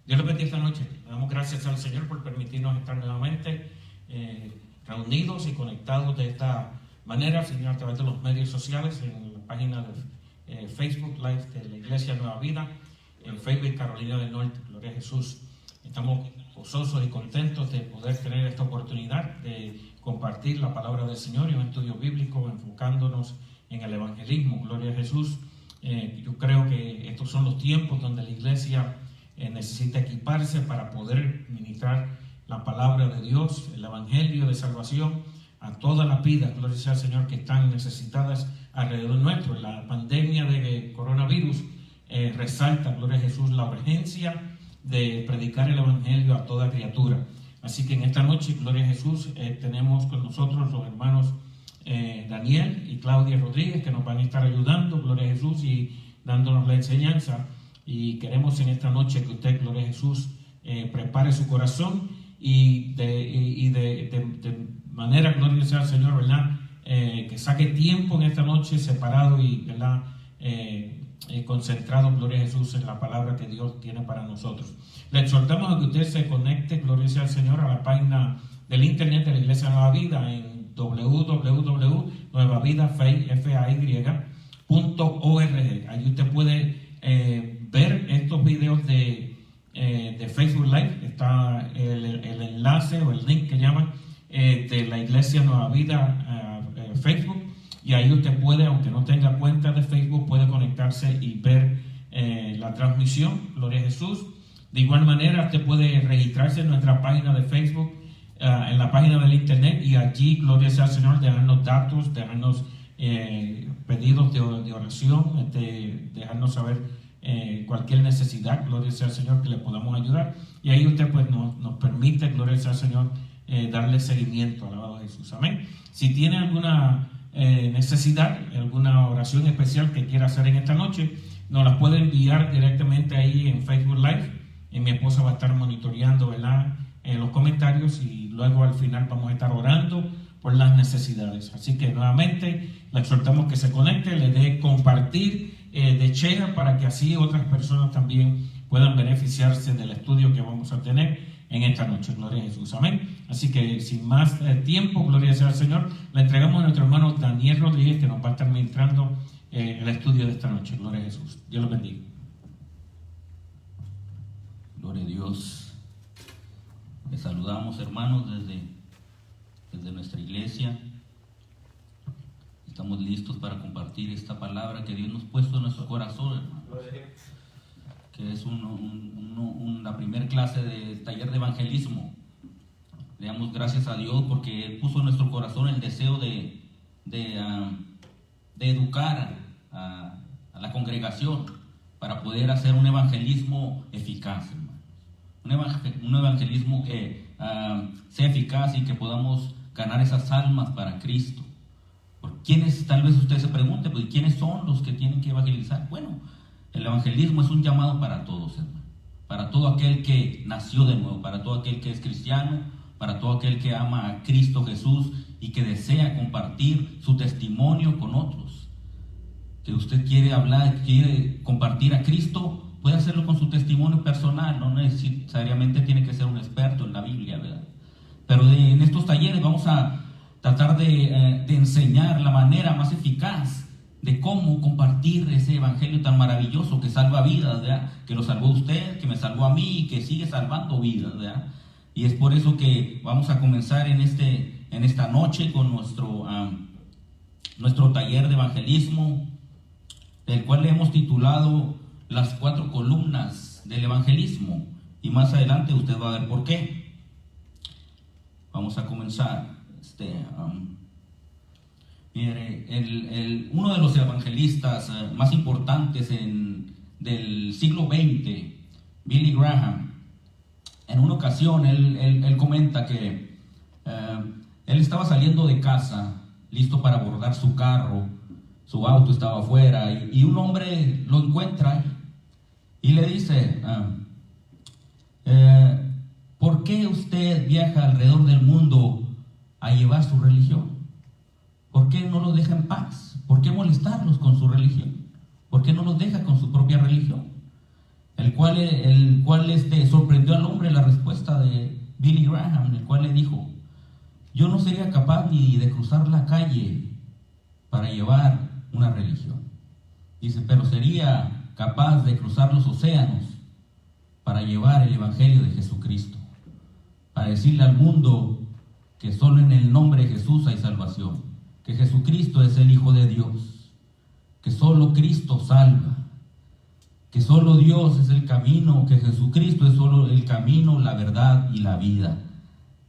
Dios les bendiga esta noche. Damos gracias al Señor por permitirnos estar nuevamente reunidos y conectados de esta manera, Señor, a través de los medios sociales, en la página de Facebook Live de la Iglesia Nueva Vida, en Facebook Carolina del Norte. Gloria a Jesús. Estamos gozosos y contentos de poder tener esta oportunidad de compartir la palabra del Señor y un estudio bíblico enfocándonos en el evangelismo. Gloria a Jesús. Yo creo que estos son los tiempos donde la iglesia necesita equiparse para poder ministrar la palabra de Dios, el evangelio de salvación a todas las vidas, gloria sea al Señor, que están necesitadas alrededor nuestro. La pandemia de coronavirus resalta, gloria a Jesús, la urgencia de predicar el evangelio a toda criatura. Así que en esta noche, gloria a Jesús, tenemos con nosotros los hermanos Daniel y Claudia Rodríguez, que nos van a estar ayudando, gloria a Jesús, y dándonos la enseñanza. Y queremos en esta noche que usted, gloria a Jesús, prepare su corazón y de manera, gloria sea al Señor, ¿verdad? Que saque tiempo en esta noche separado y, ¿verdad? Concentrado, gloria a Jesús, en la palabra que Dios tiene para nosotros. Le exhortamos a que usted se conecte, gloria sea al Señor, a la página del internet de la Iglesia Nueva Vida en www.nuevavida.org. Ahí usted puede ver estos videos de Facebook Live. Está el enlace o el link que llaman de la Iglesia Nueva Vida Facebook, y ahí usted puede, aunque no tenga cuenta de Facebook, puede conectarse y ver la transmisión. Gloria a Jesús. De igual manera, usted puede registrarse en nuestra página de Facebook, en la página del internet, y allí, gloria sea al Señor, dejarnos datos, dejarnos pedidos de oración, dejarnos saber cualquier necesidad, gloria sea al Señor, que le podamos ayudar. Y ahí usted pues nos permite, gloria sea al Señor, darle seguimiento. Alabado a Jesús. Amén. Si tiene alguna necesidad, alguna oración especial que quiera hacer en esta noche, nos la puede enviar directamente ahí en Facebook Live, y mi esposa va a estar monitoreando, ¿verdad?, en los comentarios, y luego al final vamos a estar orando por las necesidades. Así que nuevamente le exhortamos que se conecte, le dé compartir de share, para que así otras personas también puedan beneficiarse del estudio que vamos a tener en esta noche. Gloria a Jesús. Amén. Así que sin más tiempo, gloria sea al Señor, le entregamos a nuestro hermano Daniel Rodríguez, que nos va a estar ministrando el estudio de esta noche. Gloria a Jesús. Dios los bendiga. Gloria a Dios. Les saludamos, hermanos, desde nuestra iglesia. Estamos listos para compartir esta palabra que Dios nos ha puesto en nuestro corazón, hermano. Que es la primera clase de taller de evangelismo. Le damos gracias a Dios porque Él puso en nuestro corazón el deseo de educar a la congregación para poder hacer un evangelismo eficaz, hermano. Un evangelismo que sea eficaz y que podamos ganar esas almas para Cristo. ¿Por quiénes? Tal vez usted se pregunte, pues, ¿quiénes son los que tienen que evangelizar? Bueno, el evangelismo es un llamado para todos, hermano. Para todo aquel que nació de nuevo, para todo aquel que es cristiano, para todo aquel que ama a Cristo Jesús y que desea compartir su testimonio con otros. Que usted quiere hablar, quiere compartir a Cristo, puede hacerlo con su testimonio personal, no necesariamente tiene que ser un experto en la Biblia, ¿verdad? Pero en estos talleres vamos a tratar de enseñar la manera más eficaz de cómo compartir ese evangelio tan maravilloso que salva vidas, ¿verdad? Que lo salvó usted, que me salvó a mí y que sigue salvando vidas, ¿verdad? Y es por eso que vamos a comenzar en esta noche con nuestro taller de evangelismo, el cual le hemos titulado Las 4 columnas del evangelismo, y más adelante usted va a ver por qué. Vamos a comenzar. Mire, uno de los evangelistas más importantes del siglo XX, Billy Graham, en una ocasión él comenta que él estaba saliendo de casa, listo para abordar su carro. Su auto estaba afuera y un hombre lo encuentra y le dice: ¿por qué usted viaja alrededor del mundo a llevar su religión? ¿Por qué no los deja en paz? ¿Por qué molestarlos con su religión? ¿Por qué no los deja con su propia religión? el cual sorprendió al hombre la respuesta de Billy Graham, el cual le dijo: yo no sería capaz ni de cruzar la calle para llevar una religión. Dice, pero sería capaz de cruzar los océanos para llevar el evangelio de Jesucristo, para decirle al mundo que solo en el nombre de Jesús hay salvación, que Jesucristo es el Hijo de Dios, que solo Cristo salva, que solo Dios es el camino, que Jesucristo es solo el camino, la verdad y la vida,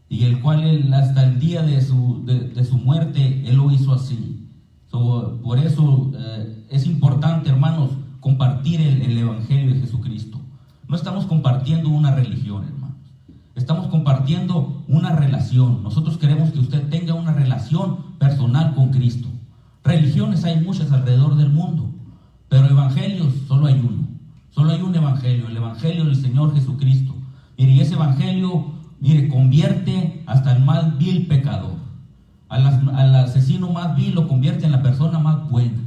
y el cual él, hasta el día de su muerte, él lo hizo así. Por eso es importante, hermanos, compartir el evangelio de Jesucristo. No estamos compartiendo una religión, hermanos, estamos compartiendo una relación. Nosotros queremos que usted tenga una relación personal con Cristo. Religiones hay muchas alrededor del mundo, pero evangelios solo hay uno. Solo hay un evangelio, el evangelio del Señor Jesucristo. Mire, y ese evangelio, convierte hasta el más vil pecador. Al asesino más vil lo convierte en la persona más buena.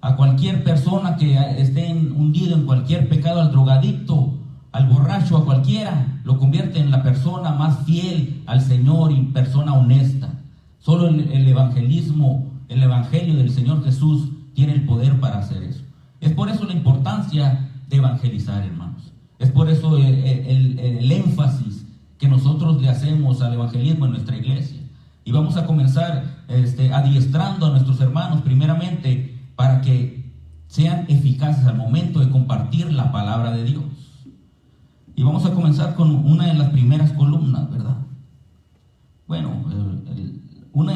A cualquier persona que esté hundido en cualquier pecado, al drogadicto, al borracho, a cualquiera, lo convierte en la persona más fiel al Señor y persona honesta. Solo el evangelio del Señor Jesús tiene el poder para hacer eso. Es por eso la importancia de evangelizar, hermanos. Es por eso el énfasis que nosotros le hacemos al evangelismo en nuestra iglesia. Y vamos a comenzar adiestrando a nuestros hermanos primeramente para que sean eficaces al momento de compartir la palabra de Dios. Y vamos a comenzar con una de las primeras columnas, ¿verdad? Bueno, una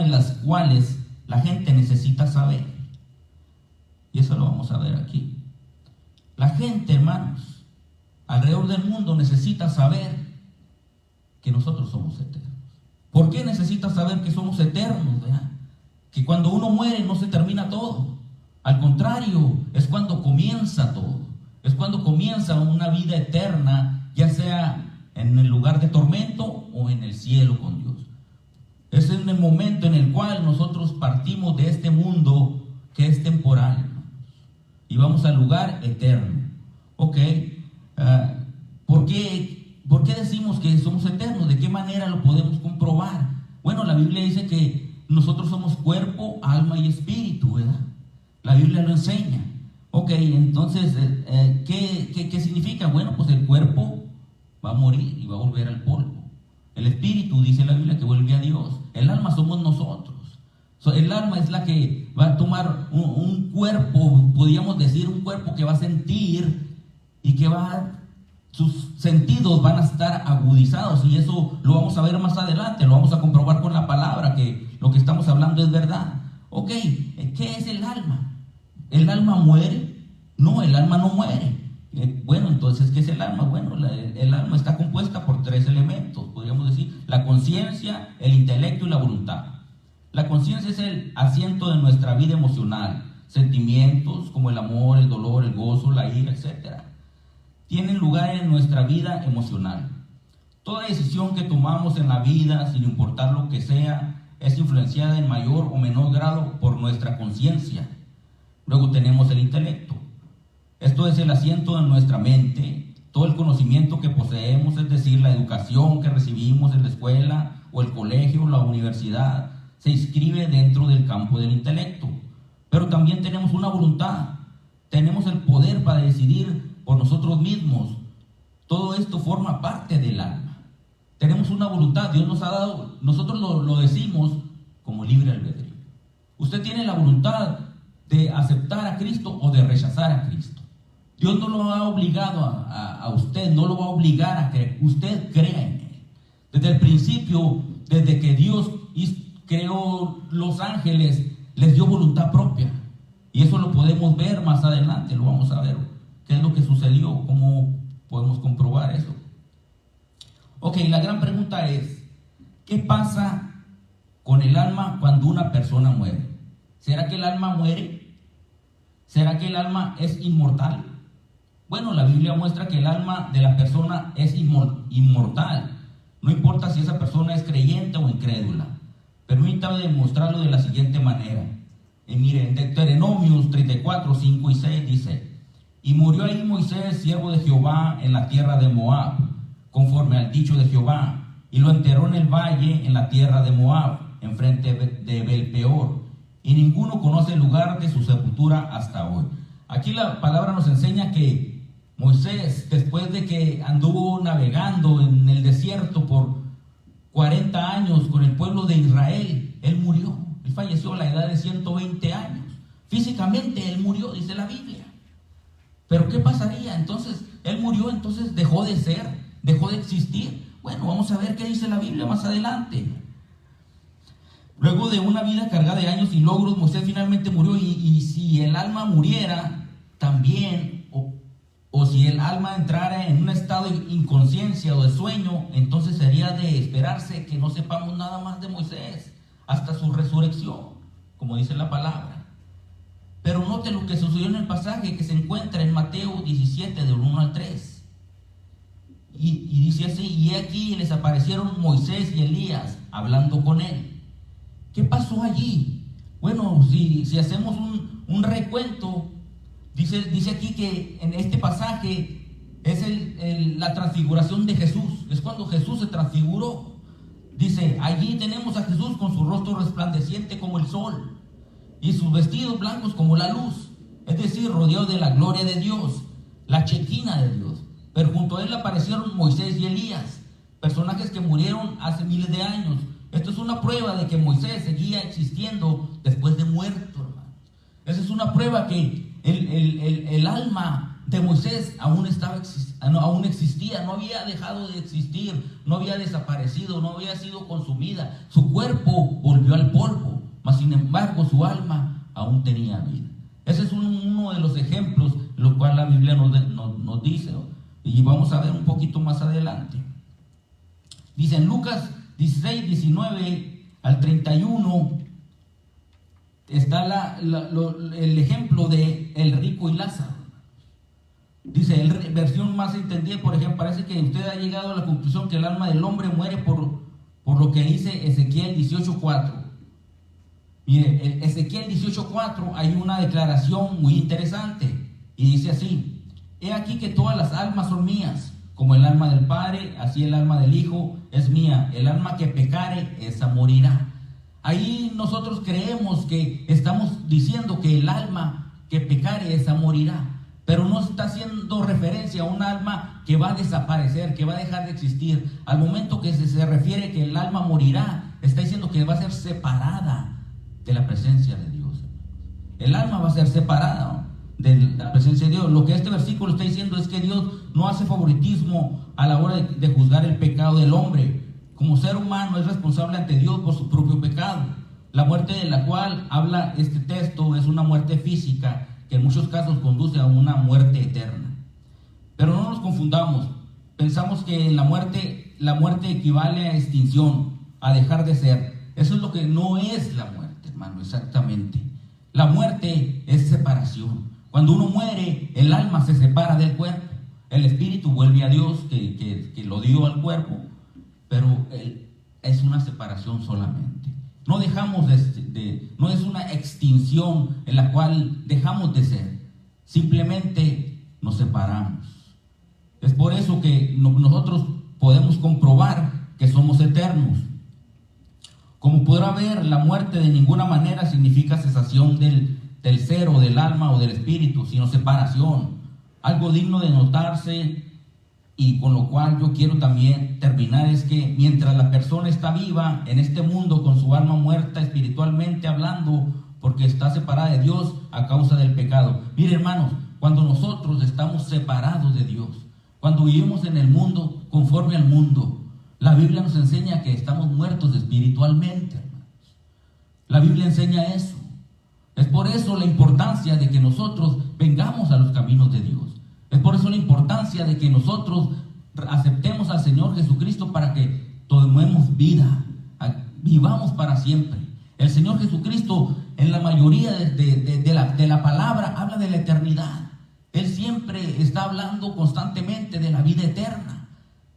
de las cuales la gente necesita saber. Y eso lo vamos a ver aquí. La gente, hermanos, alrededor del mundo necesita saber que nosotros somos eternos. ¿Por qué necesita saber que somos eternos? ¿Verdad? Que cuando uno muere no se termina todo. Al contrario, es cuando comienza todo. Es cuando comienza una vida eterna, ya sea en el lugar de tormento o en el cielo con Dios. Es en el momento en el cual nosotros partimos de este mundo que es temporal, hermanos, y vamos al lugar eterno. Ok, ¿por qué decimos que somos eternos? ¿De qué manera lo podemos comprobar? Bueno, la Biblia dice que nosotros somos cuerpo, alma y espíritu, ¿verdad? La Biblia lo enseña. Ok, entonces, ¿qué significa? Bueno, pues el cuerpo va a morir y va a volver al polvo. El espíritu, dice la Biblia, que vuelve a Dios. El alma somos nosotros. El alma es la que va a tomar un cuerpo, podríamos decir, un cuerpo que va a sentir y que sus sentidos van a estar agudizados, y eso lo vamos a ver más adelante, lo vamos a comprobar con la palabra, que lo que estamos hablando es verdad. Ok, ¿qué es el alma? ¿El alma muere? No, el alma no muere. Bueno, entonces, ¿qué es el alma? Bueno, el alma está compuesta por 3 elementos, podríamos decir: la conciencia, el intelecto y la voluntad. La conciencia es el asiento de nuestra vida emocional. Sentimientos como el amor, el dolor, el gozo, la ira, etc. tienen lugar en nuestra vida emocional. Toda decisión que tomamos en la vida, sin importar lo que sea, es influenciada en mayor o menor grado por nuestra conciencia. Luego tenemos el intelecto. Esto es el asiento de nuestra mente, todo el conocimiento que poseemos, es decir, la educación que recibimos en la escuela o el colegio o la universidad, se inscribe dentro del campo del intelecto. Pero también tenemos una voluntad, tenemos el poder para decidir por nosotros mismos. Todo esto forma parte del alma. Tenemos una voluntad, Dios nos ha dado, nosotros lo decimos como libre albedrío. Usted tiene la voluntad de aceptar a Cristo o de rechazar a Cristo. Dios no lo ha obligado a usted, no lo va a obligar a que usted crea en Él. Desde el principio, desde que Dios creó los ángeles, les dio voluntad propia. Y eso lo podemos ver más adelante, lo vamos a ver. ¿Qué es lo que sucedió? ¿Cómo podemos comprobar eso? Ok, la gran pregunta es: ¿qué pasa con el alma cuando una persona muere? ¿Será que el alma muere? ¿Será que el alma es inmortal? Bueno, la Biblia muestra que el alma de la persona es inmortal. No importa si esa persona es creyente o incrédula. Permítame demostrarlo de la siguiente manera. Miren, Deuteronomios 34, 5 y 6 dice: Y murió ahí Moisés, siervo de Jehová, en la tierra de Moab, conforme al dicho de Jehová, y lo enterró en el valle, en la tierra de Moab, enfrente de Belpeor, y ninguno conoce el lugar de su sepultura hasta hoy. Aquí la palabra nos enseña que Moisés, después de que anduvo navegando en el desierto por 40 años con el pueblo de Israel, él murió. Él falleció a la edad de 120 años. Físicamente él murió, dice la Biblia. Pero ¿qué pasaría? Entonces, él murió, entonces dejó de ser, dejó de existir. Bueno, vamos a ver qué dice la Biblia más adelante. Luego de una vida cargada de años y logros, Moisés finalmente murió. Y si el alma muriera también, o si el alma entrara en un estado de inconsciencia o de sueño, entonces sería de esperarse que no sepamos nada más de Moisés hasta su resurrección, como dice la palabra. Pero note lo que sucedió en el pasaje que se encuentra en Mateo 17, del 1 al 3. Y dice así: y aquí les aparecieron Moisés y Elías hablando con él. ¿Qué pasó allí? Bueno, si hacemos un recuento, dice aquí que en este pasaje es la transfiguración de Jesús. Es cuando Jesús se transfiguró. Dice, allí tenemos a Jesús con su rostro resplandeciente como el sol y sus vestidos blancos como la luz, es decir, rodeado de la gloria de Dios, la chequina de Dios. Pero junto a él aparecieron Moisés y Elías, personajes que murieron hace miles de años. Esto es una prueba de que Moisés seguía existiendo después de muerto, hermanos. Esa es una prueba que el alma de Moisés aún existía, no había dejado de existir, no había desaparecido, no había sido consumida. Su cuerpo volvió al polvo, mas sin embargo su alma aún tenía vida. Ese es uno de los ejemplos, lo cual la Biblia nos dice, ¿no? Y vamos a ver un poquito más adelante. Dice en Lucas 16, 19 al 31, está el ejemplo de el rico y Lázaro. Dice, versión más entendida, por ejemplo, parece que usted ha llegado a la conclusión que el alma del hombre muere por lo que dice Ezequiel 18:4. Mire, en Ezequiel 18:4 hay una declaración muy interesante y dice así: he aquí que todas las almas son mías, como el alma del Padre, así el alma del Hijo es mía. El alma que pecare, esa morirá. Ahí nosotros creemos que estamos diciendo que el alma que pecare, esa morirá. Pero no está haciendo referencia a un alma que va a desaparecer, que va a dejar de existir. Al momento que se refiere que el alma morirá, está diciendo que va a ser separada de la presencia de Dios. El alma va a ser separada, ¿no?, de la presencia de Dios. Lo que este versículo está diciendo es que Dios no hace favoritismo a la hora de juzgar el pecado del hombre. Como ser humano es responsable ante Dios por su propio pecado. La muerte de la cual habla este texto es una muerte física que en muchos casos conduce a una muerte eterna. Pero no nos confundamos. Pensamos que la muerte equivale a extinción, a dejar de ser. Eso es lo que no es la muerte, hermano, exactamente. La muerte es separación. Cuando uno muere, el alma se separa del cuerpo. El espíritu vuelve a Dios que lo dio al cuerpo, pero es una separación solamente. No dejamos no es una extinción en la cual dejamos de ser. Simplemente nos separamos. Es por eso que nosotros podemos comprobar que somos eternos. Como podrá ver, la muerte de ninguna manera significa cesación del ser o del alma o del espíritu, sino separación. Algo digno de notarse, y con lo cual yo quiero también terminar, es que mientras la persona está viva en este mundo con su alma muerta espiritualmente hablando, porque está separada de Dios a causa del pecado. Mire, hermanos, cuando nosotros estamos separados de Dios, cuando vivimos en el mundo conforme al mundo, la Biblia nos enseña que estamos muertos espiritualmente, hermanos. La Biblia enseña eso. Es por eso la importancia de que nosotros vengamos a los caminos de Dios. Es por eso la importancia de que nosotros aceptemos al Señor Jesucristo para que tomemos vida, vivamos para siempre. El Señor Jesucristo, en la mayoría de la palabra, habla de la eternidad. Él siempre está hablando constantemente de la vida eterna.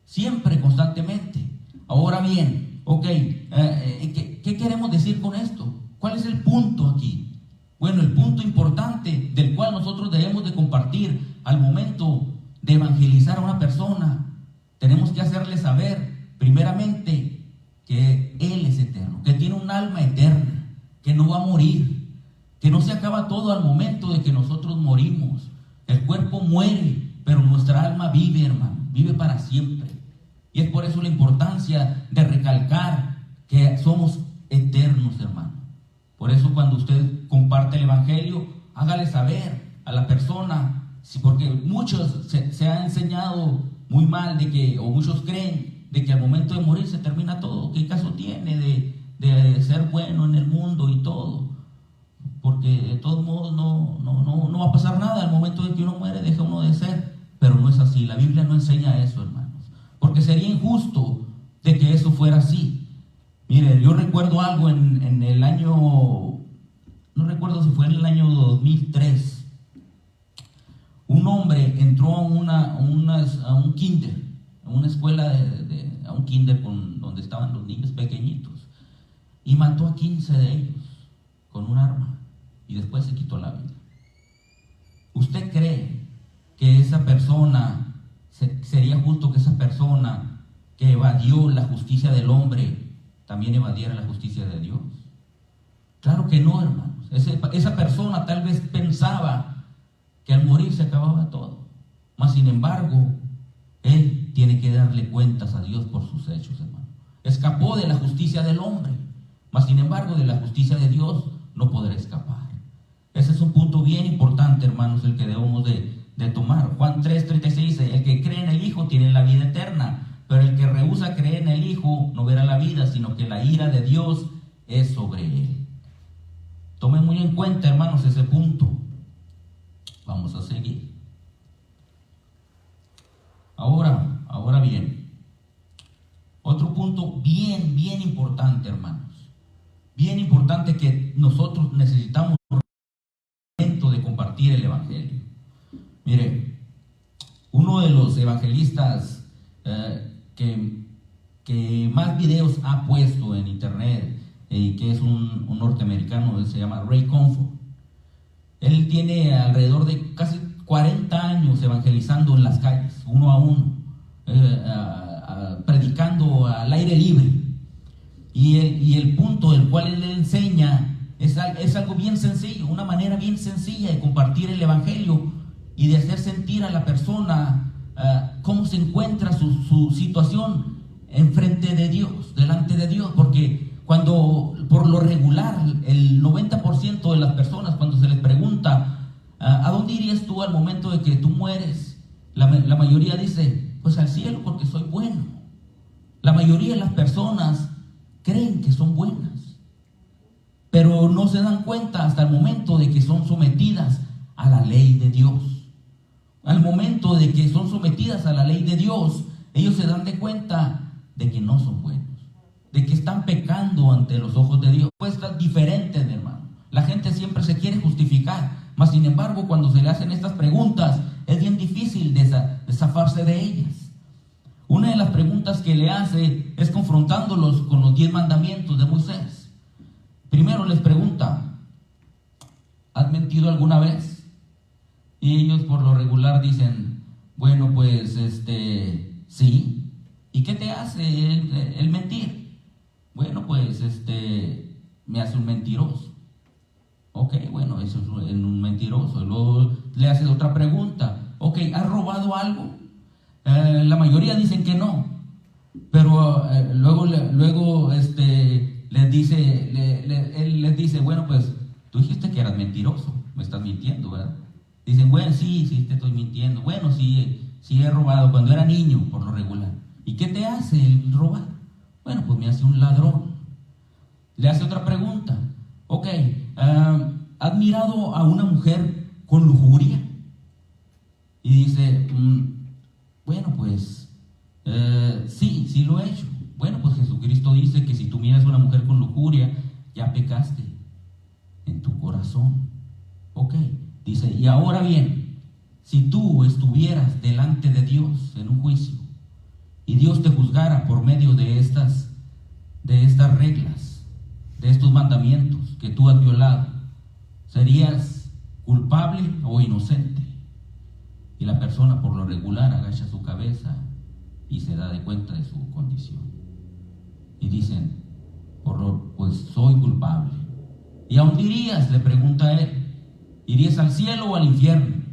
Siempre, constantemente. Ahora bien, ¿qué queremos decir con esto? ¿Cuál es el punto aquí? Bueno, el punto importante del cual nosotros debemos de compartir momento de evangelizar a una persona, tenemos que hacerle saber, primeramente, que Él es eterno, que tiene un alma eterna, que no va a morir, que no se acaba todo al momento de que nosotros morimos. El cuerpo muere, pero nuestra alma vive, hermano, vive para siempre. Y es por eso la importancia de recalcar que somos eternos, hermano. Por eso cuando usted comparte el evangelio, hágale saber a la persona, porque muchos se ha enseñado muy mal o muchos creen de que al momento de morir se termina todo. ¿Qué caso tiene de ser bueno en el mundo y todo? Porque de todos modos no va a pasar nada al momento de que uno muere, deja uno de ser. Pero no es así, la Biblia no enseña eso, hermanos, porque sería injusto de que eso fuera así. Mire, yo recuerdo algo en el año, no recuerdo si fue en el año 2003, un hombre entró a un kinder, a una escuela, a un kinder donde estaban los niños pequeñitos, y mató a 15 de ellos con un arma, y después se quitó la vida. ¿Usted cree que esa persona, sería justo que esa persona que evadió la justicia del hombre también evadiera la justicia de Dios? Claro que no, hermanos. Esa persona tal vez pensaba que al morir se acababa todo, mas sin embargo, él tiene que darle cuentas a Dios por sus hechos, hermano. Escapó de la justicia del hombre, mas sin embargo, de la justicia de Dios no podrá escapar. Ese es un punto bien importante, hermanos, el que debemos de tomar. Juan 3:36 dice: el que cree en el Hijo tiene la vida eterna, pero el que rehúsa creer en el Hijo no verá la vida, sino que la ira de Dios es sobre él. Tomen muy en cuenta, hermanos, ese punto. Vamos a seguir. Ahora bien, otro punto bien importante, hermanos. Bien importante que nosotros necesitamos de compartir el evangelio. Mire, uno de los evangelistas que más videos ha puesto en internet y que es un norteamericano, se llama Ray Comfort. Él tiene alrededor de casi 40 años evangelizando en las calles, uno a uno, predicando al aire libre. Y el punto del cual él le enseña es algo bien sencillo, una manera bien sencilla de compartir el evangelio y de hacer sentir a la persona cómo se encuentra su situación enfrente de Dios, delante de Dios. Porque cuando, por lo regular, el 90% de las personas, cuando se les pregunta ¿a dónde irías tú al momento de que tú mueres?, la mayoría dice: pues al cielo, porque soy bueno. La mayoría de las personas creen que son buenas, pero no se dan cuenta hasta el momento de que son sometidas a la ley de Dios. Al momento de que son sometidas a la ley de Dios, ellos se dan de cuenta de que no son buenos, de que están pecando ante los ojos de Dios. Respuestas diferentes, mi hermano. La gente siempre se quiere justificar, mas sin embargo, cuando se le hacen estas preguntas, es bien difícil de zafarse de ellas. Una de las preguntas que le hace es confrontándolos con los 10 mandamientos de Moisés. Primero les pregunta: ¿has mentido alguna vez? Y ellos por lo regular dicen: bueno, pues sí. ¿Y qué te hace el mentir? Bueno, pues me hace un mentiroso. Ok, bueno, eso es un mentiroso. Y luego le hace otra pregunta: ok, ¿has robado algo? La mayoría dicen que no, pero luego les dice, él les dice: bueno, pues tú dijiste que eras mentiroso, me estás mintiendo, ¿verdad? Dicen: bueno, sí, te estoy mintiendo. Bueno, sí he robado cuando era niño, por lo regular. ¿Y qué te hace el robar? Bueno, pues me hace un ladrón. Le hace otra pregunta: ok, ¿has mirado a una mujer con lujuria? Y dice: bueno, pues sí lo he hecho. Bueno, pues Jesucristo dice que si tú miras a una mujer con lujuria, ya pecaste en tu corazón. Ok, dice: y ahora bien, si tú estuvieras delante de Dios en un juicio y Dios te juzgara por medio de estas reglas, de estos mandamientos que tú has violado, ¿serías culpable o inocente? Y Y la persona por lo regular agacha su cabeza y se da de cuenta de su condición. Y dicen, pues soy culpable. ¿Y a dónde irías?, le pregunta a él. ¿Irías al cielo o al infierno?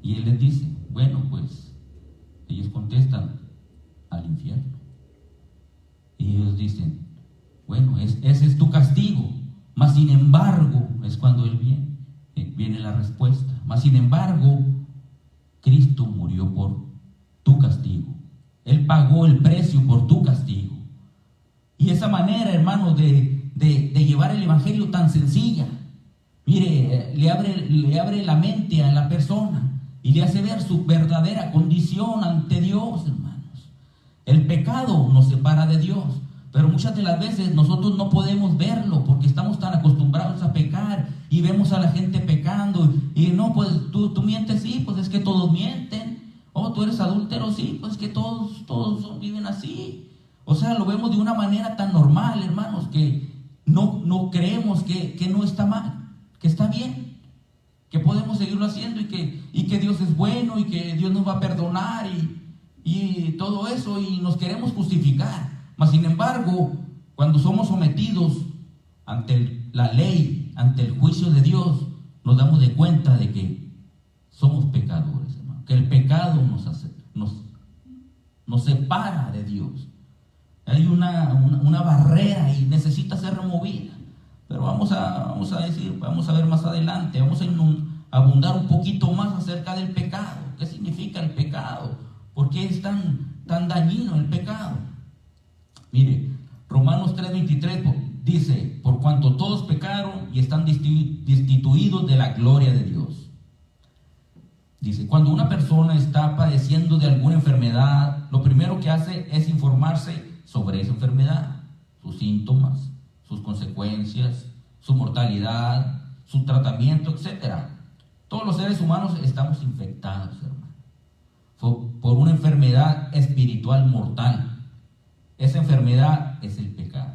Y él les dice, bueno, pues ellos contestan, al infierno. Y ellos dicen, bueno, ese es tu castigo. Mas sin embargo, es cuando él viene la respuesta. Mas sin embargo, Cristo murió por tu castigo. Él pagó el precio por tu castigo. Y esa manera, hermanos, de llevar el evangelio tan sencilla, mire, le abre la mente a la persona y le hace ver su verdadera condición ante Dios, hermanos. El pecado nos separa de Dios, pero muchas de las veces nosotros no podemos verlo porque estamos tan acostumbrados a pecar y vemos a la gente pecando y no, pues tú mientes, sí, pues es que todos mienten. Oh, tú eres adúltero, sí, pues que todos viven así. O sea, lo vemos de una manera tan normal, hermanos, que no creemos que no está mal, que está bien, que podemos seguirlo haciendo y que Dios es bueno y que Dios nos va a perdonar y todo eso, y nos queremos justificar. Mas sin embargo, cuando somos sometidos ante la ley, ante el juicio de Dios, nos damos de cuenta de que somos pecadores, hermano, que el pecado nos separa de Dios. Hay una barrera y necesita ser removida. Pero vamos a ver más adelante, vamos a abundar un poquito más acerca del pecado. ¿Qué significa el pecado? ¿Por qué es tan dañino el pecado? Mire, Romanos 3:23 dice, por cuanto todos pecaron y están destituidos de la gloria de Dios. Dice, cuando una persona está padeciendo de alguna enfermedad, lo primero que hace es informarse sobre esa enfermedad, sus síntomas, sus consecuencias, su mortalidad, su tratamiento, etc. Todos los seres humanos estamos infectados, hermano, por una enfermedad espiritual mortal. Esa enfermedad es el pecado.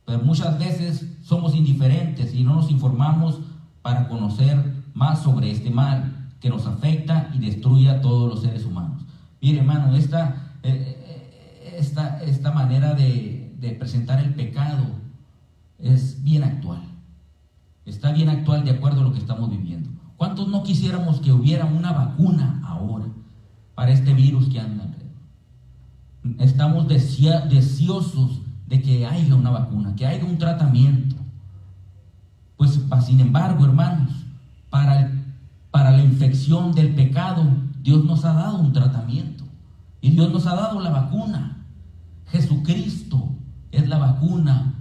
Pero muchas veces somos indiferentes y no nos informamos para conocer más sobre este mal que nos afecta y destruye a todos los seres humanos. Mire, hermano, esta manera de presentar el pecado es bien actual. Está bien actual de acuerdo a lo que estamos viviendo. ¿Cuántos no quisiéramos que hubiera una vacuna ahora para este virus que anda alrededor? Estamos deseosos de que haya una vacuna, que haya un tratamiento. Pues sin embargo, hermanos, para la infección del pecado, Dios nos ha dado un tratamiento y Dios nos ha dado la vacuna. Jesucristo es la vacuna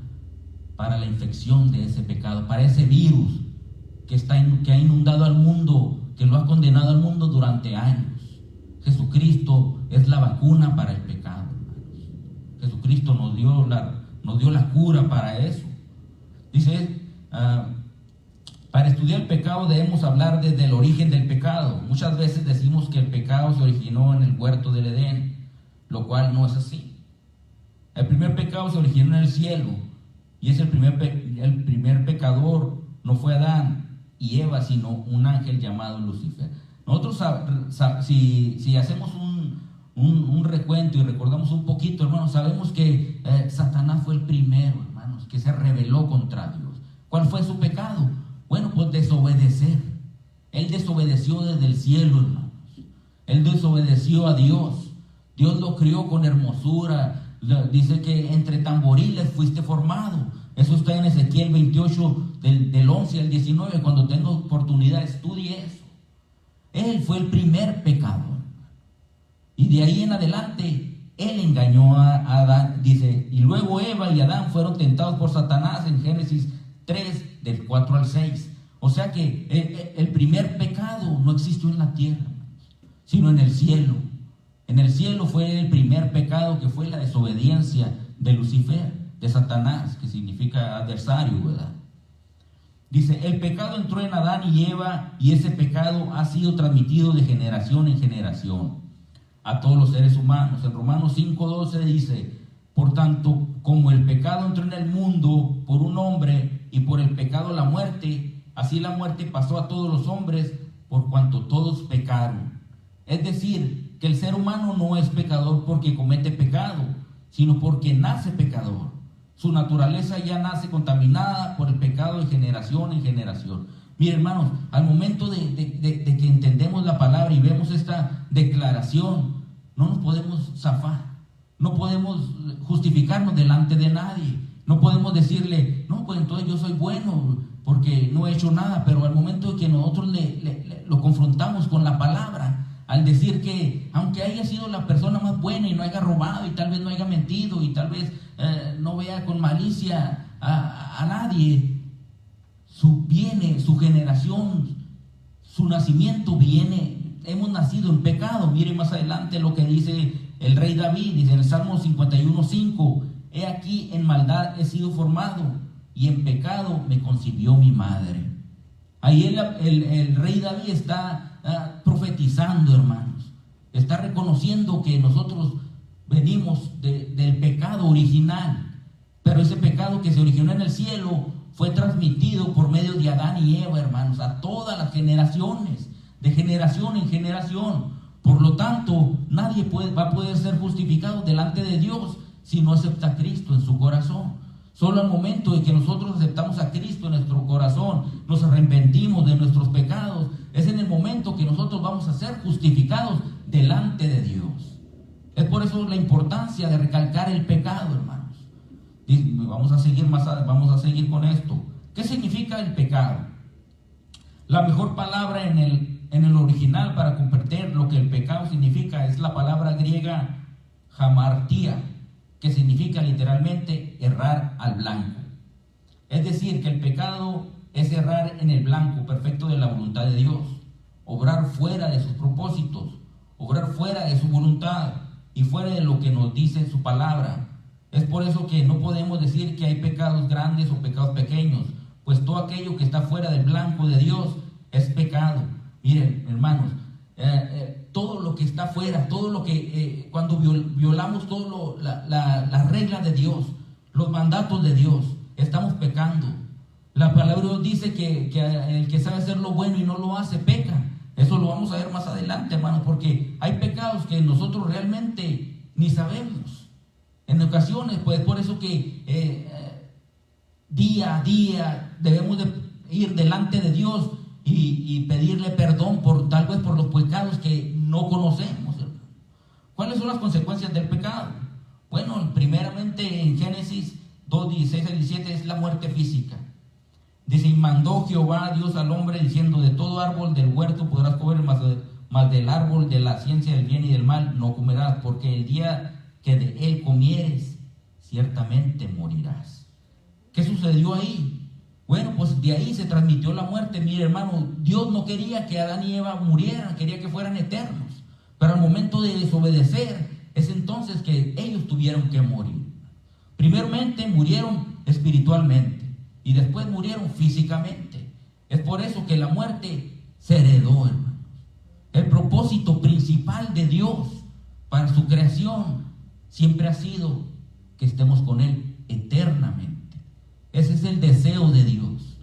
para la infección de ese pecado, para ese virus que ha inundado al mundo, que lo ha condenado al mundo durante años. Jesucristo es la vacuna para el pecado, hermanos. Jesucristo nos dio la cura para eso. Dice, para estudiar el pecado debemos hablar desde el origen del pecado. Muchas veces decimos que el pecado se originó en el huerto del Edén, lo cual no es así. El primer pecado se originó en el cielo, y el primer pecador no fue Adán y Eva, sino un ángel llamado Lucifer. Nosotros, si hacemos un recuento y recordamos un poquito, hermanos, sabemos que Satanás fue el primero, hermanos, que se rebeló contra Dios. ¿Cuál fue su pecado? Bueno, pues desobedecer. Él desobedeció desde el cielo, hermanos. Él desobedeció a Dios. Dios lo crió con hermosura. Dice que entre tamboriles fuiste formado. Eso está en Ezequiel 28, del 11 al 19. Cuando tenga oportunidad, estudie eso. Él fue el primer pecador. Y de ahí en adelante, él engañó a Adán. Dice, y luego Eva y Adán fueron tentados por Satanás en Génesis 3, del 4 al 6. O sea que el primer pecado no existió en la tierra, sino en el cielo. En el cielo fue el primer pecado, que fue la desobediencia de Lucifer, de Satanás, que significa adversario, ¿verdad? Dice, el pecado entró en Adán y Eva, y ese pecado ha sido transmitido de generación en generación a todos los seres humanos. En Romanos 5:12 dice, por tanto, como el pecado entró en el mundo por un hombre, y por el pecado la muerte, así la muerte pasó a todos los hombres, por cuanto todos pecaron. Es decir, que el ser humano no es pecador porque comete pecado, sino porque nace pecador. Su naturaleza ya nace contaminada por el pecado de generación en generación. Miren, hermanos, al momento de que entendemos la palabra y vemos esta declaración, no nos podemos zafar, no podemos justificarnos delante de nadie, no podemos decirle, no, pues entonces yo soy bueno porque no he hecho nada. Pero al momento de que nosotros lo confrontamos con la palabra, al decir que aunque haya sido la persona más buena y no haya robado y tal vez no haya mentido y tal vez no vea con malicia a nadie, su generación, su nacimiento viene, hemos nacido en pecado. Miren más adelante lo que dice el rey David, dice en el Salmo 51:5, he aquí en maldad he sido formado y en pecado me concibió mi madre. Ahí el rey David está profetizando, hermanos, está reconociendo que nosotros venimos del pecado original, pero ese pecado que se originó en el cielo fue transmitido por medio de Adán y Eva, hermanos, a todas las generaciones, de generación en generación. Por lo tanto, nadie va a poder ser justificado delante de Dios si no acepta a Cristo en su corazón. Solo al momento de que nosotros aceptamos a Cristo en nuestro corazón, nos arrepentimos de nuestros pecados, es en el momento que nosotros vamos a ser justificados delante de Dios. Es por eso la importancia de recalcar el pecado, hermanos. Y vamos a seguir con esto. ¿Qué significa el pecado? La mejor palabra en el original para comprender lo que el pecado significa es la palabra griega hamartía, que significa literalmente errar al blanco. Es decir, que el pecado es errar en el blanco perfecto de la voluntad de Dios, obrar fuera de sus propósitos, obrar fuera de su voluntad y fuera de lo que nos dice su palabra. Es por eso que no podemos decir que hay pecados grandes o pecados pequeños, pues todo aquello que está fuera del blanco de Dios es pecado. Miren, hermanos, todo lo que está fuera, todo lo que cuando violamos las reglas de Dios, los mandatos de Dios, estamos pecando. La palabra de Dios dice que el que sabe hacer lo bueno y no lo hace, peca. Eso lo vamos a ver más adelante, hermanos, porque hay pecados que nosotros realmente ni sabemos. En ocasiones, pues por eso que día a día debemos de ir delante de Dios y pedirle perdón tal vez por los pecados que no conocemos. ¿Cuáles son las consecuencias del pecado? Bueno, primeramente en Génesis 2:16-17 es la muerte física. Dice, y mandó Jehová Dios al hombre diciendo, de todo árbol del huerto podrás comer, mas del árbol de la ciencia del bien y del mal no comerás, porque el día que de él comieres, ciertamente morirás. ¿Qué sucedió ahí? Bueno, pues de ahí se transmitió la muerte. Mire, hermano, Dios no quería que Adán y Eva murieran, quería que fueran eternos. Pero al momento de desobedecer, es entonces que ellos tuvieron que morir. Primeramente murieron espiritualmente y después murieron físicamente. Es por eso que la muerte se heredó, hermanos. El propósito principal de Dios para su creación siempre ha sido que estemos con Él eternamente. Ese es el deseo de Dios.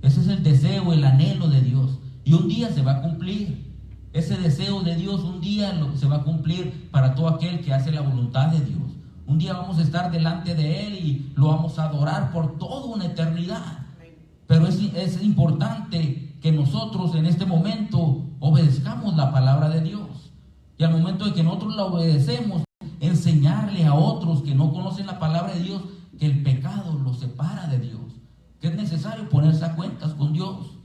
Ese es el deseo, el anhelo de Dios. Y un día se va a cumplir. Ese deseo de Dios un día se va a cumplir para todo aquel que hace la voluntad de Dios. Un día vamos a estar delante de Él y lo vamos a adorar por toda una eternidad. Pero es importante que nosotros en este momento obedezcamos la palabra de Dios. Y al momento de que nosotros la obedecemos, enseñarle a otros que no conocen la palabra de Dios que el pecado los separa de Dios, que es necesario ponerse a cuentas con Dios.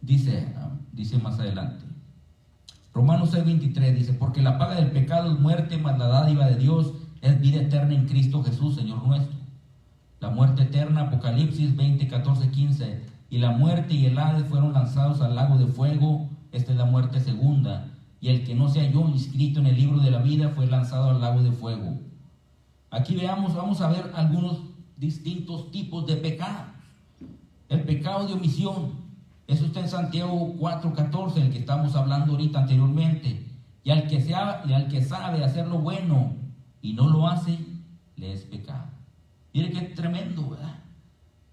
Dice más adelante, Romanos 6:23 dice, porque la paga del pecado es muerte, mas la dádiva de Dios es vida eterna en Cristo Jesús, Señor nuestro. La muerte eterna, Apocalipsis 20:14-15, y la muerte y el Hades fueron lanzados al lago de fuego. Esta es la muerte segunda. Y el que no se halló inscrito en el libro de la vida fue lanzado al lago de fuego. Aquí vamos a ver algunos distintos tipos de pecados. El pecado de omisión, eso está en Santiago 4:14, el que estamos hablando ahorita anteriormente. Y al que sabe hacer lo bueno y no lo hace, le es pecado. Mire qué tremendo, ¿verdad?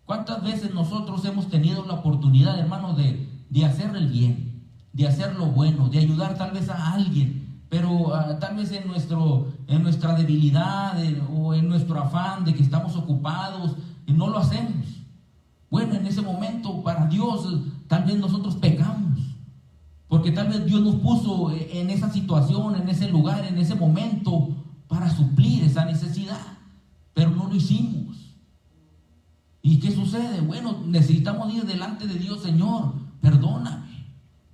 ¿Cuántas veces nosotros hemos tenido la oportunidad, hermanos, de de hacer el bien, de hacer lo bueno, de ayudar tal vez a alguien, pero tal vez en nuestra debilidad o en nuestro afán de que estamos ocupados y no lo hacemos. Bueno, en ese momento para Dios tal vez nosotros pecamos, porque tal vez Dios nos puso en esa situación, en ese lugar, en ese momento para suplir esa necesidad, pero no lo hicimos. ¿Y qué sucede? Bueno, necesitamos ir delante de Dios. Señor, perdóname,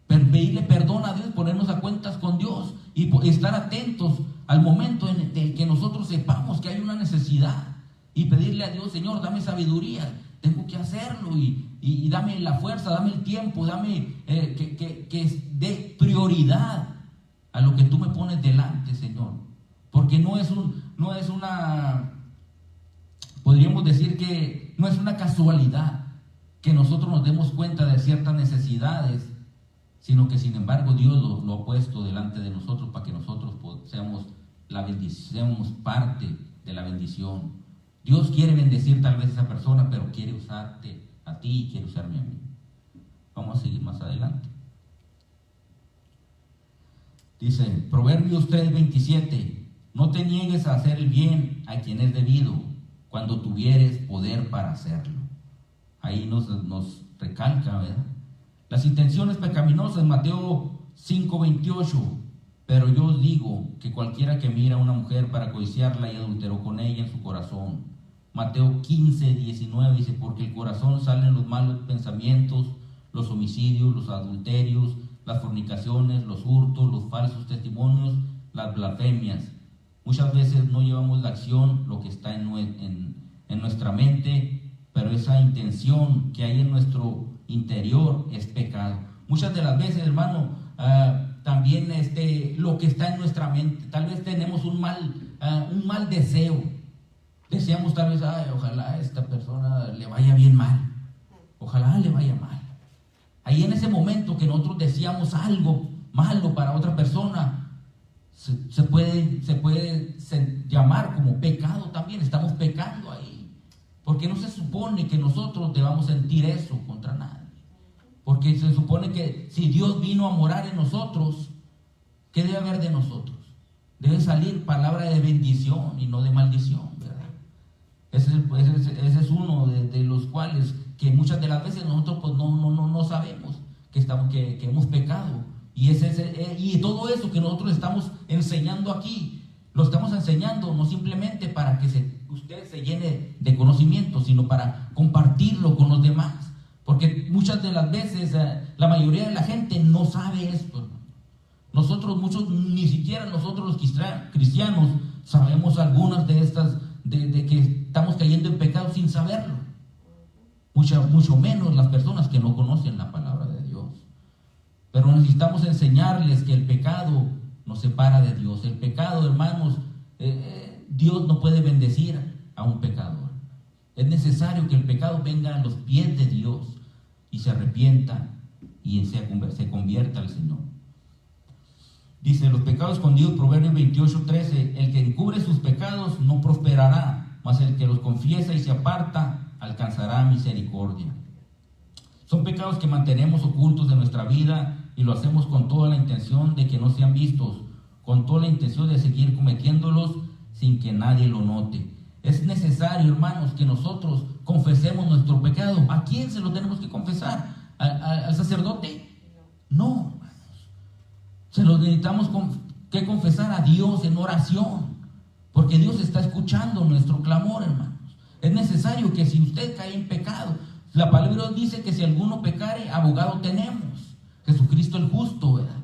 pedirle perdón a Dios, ponernos a cuentas con Dios y estar atentos al momento en el que nosotros sepamos que hay una necesidad y pedirle a Dios: Señor, dame sabiduría, tengo que hacerlo y dame la fuerza, dame el tiempo, dame que dé prioridad a lo que tú me pones delante, Señor, porque no es una, podríamos decir que no es una casualidad que nosotros nos demos cuenta de ciertas necesidades, sino que sin embargo Dios lo ha puesto delante de nosotros para que nosotros seamos parte de la bendición. Dios quiere bendecir tal vez a esa persona, pero quiere usarte a ti y quiere usarme a mí. Vamos a seguir más adelante. Dice Proverbios 3:27: no te niegues a hacer el bien a quien es debido, cuando tuvieres poder para hacerlo. Ahí nos recalca, ¿verdad? Las intenciones pecaminosas, Mateo 5:28: pero yo os digo que cualquiera que mira a una mujer para codiciarla y adulteró con ella en su corazón. Mateo 15:19 dice: porque el corazón salen los malos pensamientos, los homicidios, los adulterios, las fornicaciones, los hurtos, los falsos testimonios, las blasfemias. Muchas veces no llevamos la acción, lo que está en nuestra mente, pero esa intención que hay en nuestro interior es pecado. Muchas de las veces, hermano, también lo que está en nuestra mente, tal vez tenemos un mal deseo. Deseamos tal vez: ay, ojalá a esta persona le vaya bien mal, ojalá le vaya mal. Ahí en ese momento que nosotros deseamos algo malo para otra persona, se puede llamar como pecado también. Estamos pecando ahí, porque no se supone que nosotros debamos sentir eso contra nadie, porque se supone que si Dios vino a morar en nosotros, ¿qué debe haber de nosotros? Debe salir palabra de bendición y no de maldición, ¿verdad? Ese es uno de los cuales que muchas de las veces nosotros pues no sabemos que hemos pecado. Y todo eso que nosotros estamos enseñando aquí, lo estamos enseñando no simplemente para que usted se llene de conocimiento, sino para compartirlo con los demás. Porque muchas de las veces la mayoría de la gente no sabe esto. Ni siquiera nosotros los cristianos sabemos algunas de estas, de que estamos cayendo en pecado sin saberlo. Mucho menos las personas que no conocen la palabra de Dios. Pero necesitamos enseñarles que el pecado nos separa de Dios. El pecado, hermanos, Dios no puede bendecir a un pecador. Es necesario que el pecado venga a los pies de Dios y se arrepienta y se convierta al Señor. Dice: los pecados escondidos, Proverbios 28:13: el que encubre sus pecados no prosperará, mas el que los confiesa y se aparta alcanzará misericordia. Son pecados que mantenemos ocultos de nuestra vida y lo hacemos con toda la intención de que no sean vistos, con toda la intención de seguir cometiéndolos sin que nadie lo note. Es necesario, hermanos, que nosotros confesemos nuestro pecado. ¿A quién se lo tenemos que confesar? ¿Al sacerdote? No, hermanos. Se lo necesitamos que confesar a Dios en oración, porque Dios está escuchando nuestro clamor, hermanos. Es necesario que si usted cae en pecado, la palabra de Dios dice que si alguno pecare, abogado tenemos, Jesucristo el justo, ¿verdad?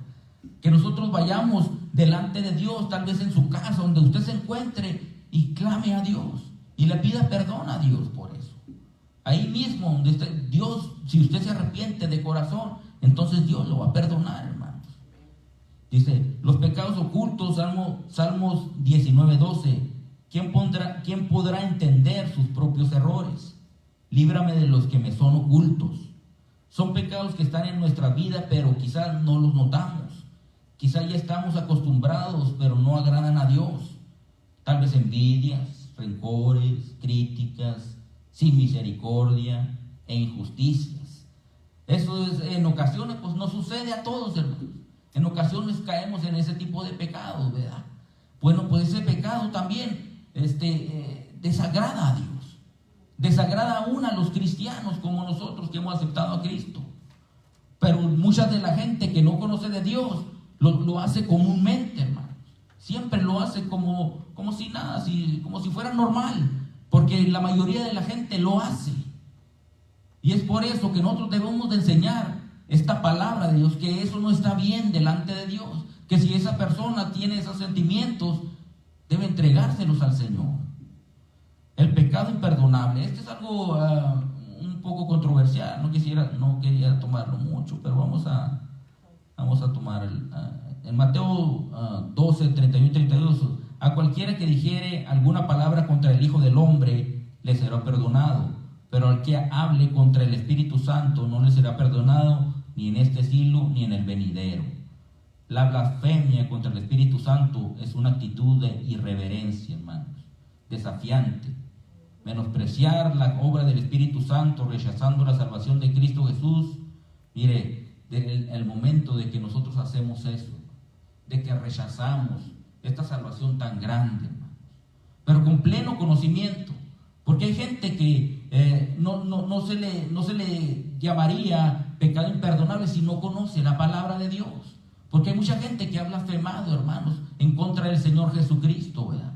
Que nosotros vayamos delante de Dios, tal vez en su casa, donde usted se encuentre, y clame a Dios y le pida perdón a Dios por eso. Ahí mismo donde Dios, si usted se arrepiente de corazón, entonces Dios lo va a perdonar, hermanos. Dice: los pecados ocultos, Salmos 19:12: ¿quién podrá entender sus propios errores? Líbrame de los que me son ocultos. Son pecados que están en nuestra vida, pero quizás no los notamos. Quizás ya estamos acostumbrados, pero no agradan a Dios. Tal vez envidias, rencores, críticas, sin misericordia e injusticias. Eso es, en ocasiones, pues nos sucede a todos, hermanos. En ocasiones caemos en ese tipo de pecados, ¿verdad? Bueno, pues ese pecado también desagrada a Dios. Desagrada aún a los cristianos como nosotros que hemos aceptado a Cristo. Pero mucha de la gente que no conoce de Dios lo hace comúnmente, hermanos. Siempre lo hace como si nada, como si fuera normal. Porque la mayoría de la gente lo hace. Y es por eso que nosotros debemos de enseñar esta palabra de Dios, que eso no está bien delante de Dios. Que si esa persona tiene esos sentimientos, debe entregárselos al Señor. El pecado imperdonable, este es algo un poco controversial, no quería tomarlo mucho, pero vamos a tomar en Mateo 12, 31 y 32, a cualquiera que dijere alguna palabra contra el Hijo del Hombre, le será perdonado, pero al que hable contra el Espíritu Santo, no le será perdonado, ni en este siglo, ni en el venidero. La blasfemia contra el Espíritu Santo es una actitud de irreverencia, hermanos, desafiante. Menospreciar la obra del Espíritu Santo, rechazando la salvación de Cristo Jesús. Mire, el momento de que nosotros hacemos eso, de que rechazamos esta salvación tan grande, hermanos, pero con pleno conocimiento, porque hay gente que no se le llamaría pecado imperdonable si no conoce la palabra de Dios, porque hay mucha gente que ha blasfemado, hermanos, en contra del Señor Jesucristo, ¿verdad?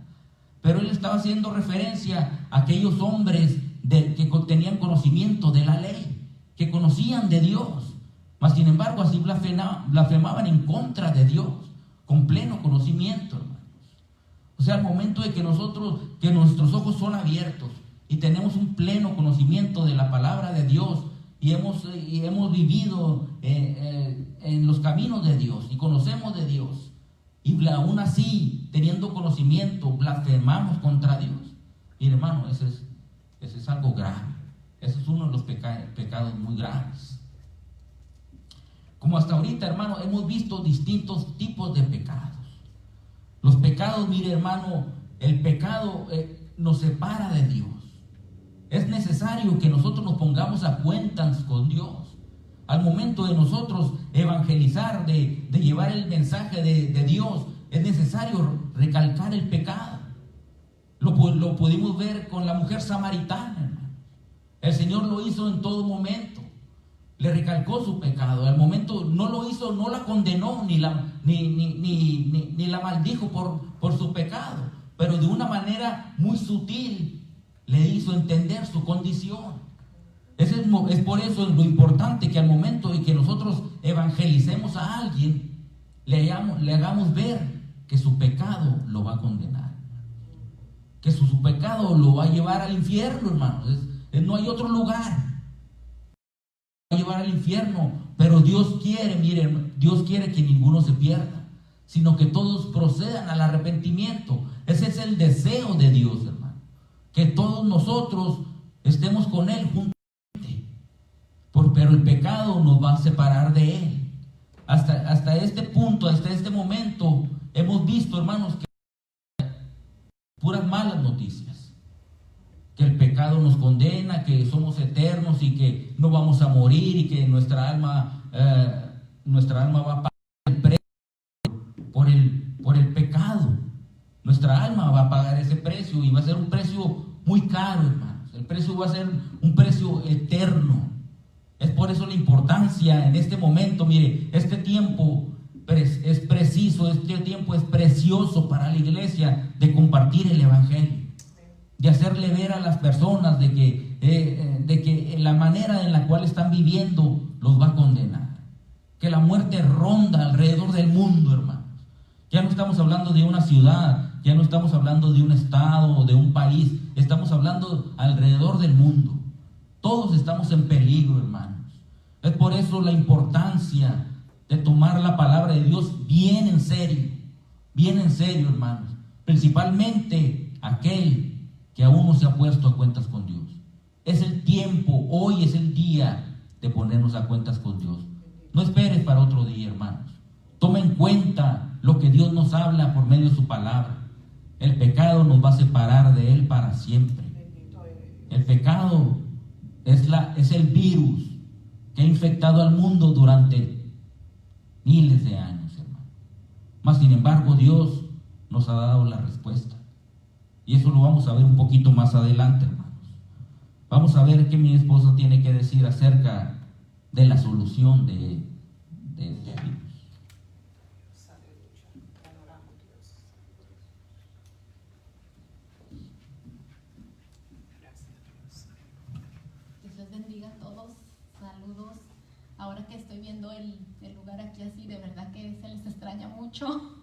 Pero él estaba haciendo referencia a aquellos hombres que tenían conocimiento de la ley, que conocían de Dios, mas sin embargo así blasfemaban en contra de Dios, con pleno conocimiento, hermanos. O sea, al momento de que nuestros ojos son abiertos y tenemos un pleno conocimiento de la palabra de Dios y hemos vivido en los caminos de Dios y conocemos de Dios, y aún así, teniendo conocimiento, blasfemamos contra Dios. Y hermano, ese es algo grave. Ese es uno de los pecados muy graves. Como hasta ahorita, hermano, hemos visto distintos tipos de pecados. Los pecados, mire, hermano, el pecado nos separa de Dios. Es necesario que nosotros nos pongamos a cuentas con Dios. Al momento de nosotros evangelizar, de llevar el mensaje de Dios, es necesario recalcar el pecado. Lo pudimos ver con la mujer samaritana, hermano. El Señor lo hizo en todo momento. Le recalcó su pecado. Al momento no lo hizo, no la condenó, ni la maldijo por su pecado. Pero de una manera muy sutil le hizo entender su condición. Es por eso lo importante que al momento de que nosotros evangelicemos a alguien, le hagamos ver que su pecado lo va a condenar, que su pecado lo va a llevar al infierno, hermanos. No hay otro lugar. Va a llevar al infierno, pero Dios quiere, miren, Dios quiere que ninguno se pierda, sino que todos procedan al arrepentimiento. Ese es el deseo de Dios, hermano, que todos nosotros estemos con Él juntos. Pero el pecado nos va a separar de Él. Hasta este punto, hasta este momento, hemos visto, hermanos, que puras malas noticias. Que el pecado nos condena, que somos eternos y que no vamos a morir y que nuestra alma va a pagar el precio por el pecado. Nuestra alma va a pagar ese precio y va a ser un precio muy caro, hermanos. El precio va a ser un precio eterno. Es por eso la importancia en este momento. Mire, este tiempo es preciso, este tiempo es precioso para la iglesia de compartir el evangelio, de hacerle ver a las personas de que la manera en la cual están viviendo los va a condenar, que la muerte ronda alrededor del mundo, hermanos. Ya no estamos hablando de una ciudad, ya no estamos hablando de un estado o de un país, estamos hablando alrededor del mundo. Todos estamos en peligro, hermanos. Es por eso la importancia de tomar la palabra de Dios bien en serio, hermanos. Principalmente aquel que aún no se ha puesto a cuentas con Dios. Es el tiempo, hoy es el día de ponernos a cuentas con Dios. No esperes para otro día, hermanos. Toma en cuenta lo que Dios nos habla por medio de su palabra. El pecado nos va a separar de Él para siempre. El pecado es el virus que ha infectado al mundo durante miles de años, hermano. Mas, sin embargo, Dios nos ha dado la respuesta. Y eso lo vamos a ver un poquito más adelante, hermanos. Vamos a ver qué mi esposa tiene que decir acerca de la solución de este virus. Dios les bendiga a todos. Saludos. Ahora que estoy viendo el lugar aquí así, de verdad que se les extraña mucho.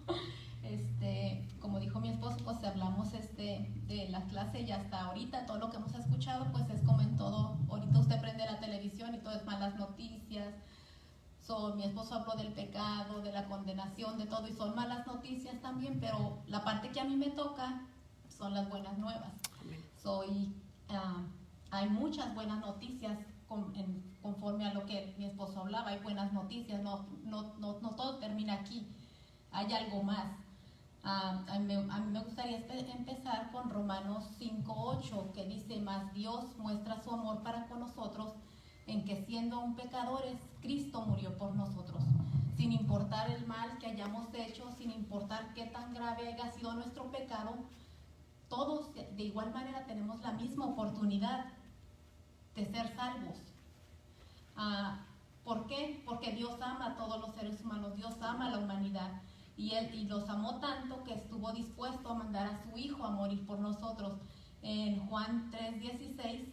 Como dijo mi esposo, pues hablamos de la clase y hasta ahorita todo lo que hemos escuchado, pues es como en todo. Ahorita usted prende la televisión y todo es malas noticias. Mi esposo habló del pecado, de la condenación, de todo, y son malas noticias también, pero la parte que a mí me toca son las buenas nuevas. Hay muchas buenas noticias conforme a lo que mi esposo hablaba. Hay buenas noticias, no todo termina aquí, hay algo más. A mí me gustaría empezar con Romanos 5:8, que dice: mas Dios muestra su amor para con nosotros en que, siendo aún pecadores, Cristo murió por nosotros. Sin importar el mal que hayamos hecho, sin importar qué tan grave haya sido nuestro pecado, todos de igual manera tenemos la misma oportunidad de ser salvos. ¿Por qué? Porque Dios ama a todos los seres humanos, Dios ama a la humanidad, y los amó tanto que estuvo dispuesto a mandar a su Hijo a morir por nosotros. En Juan 3:16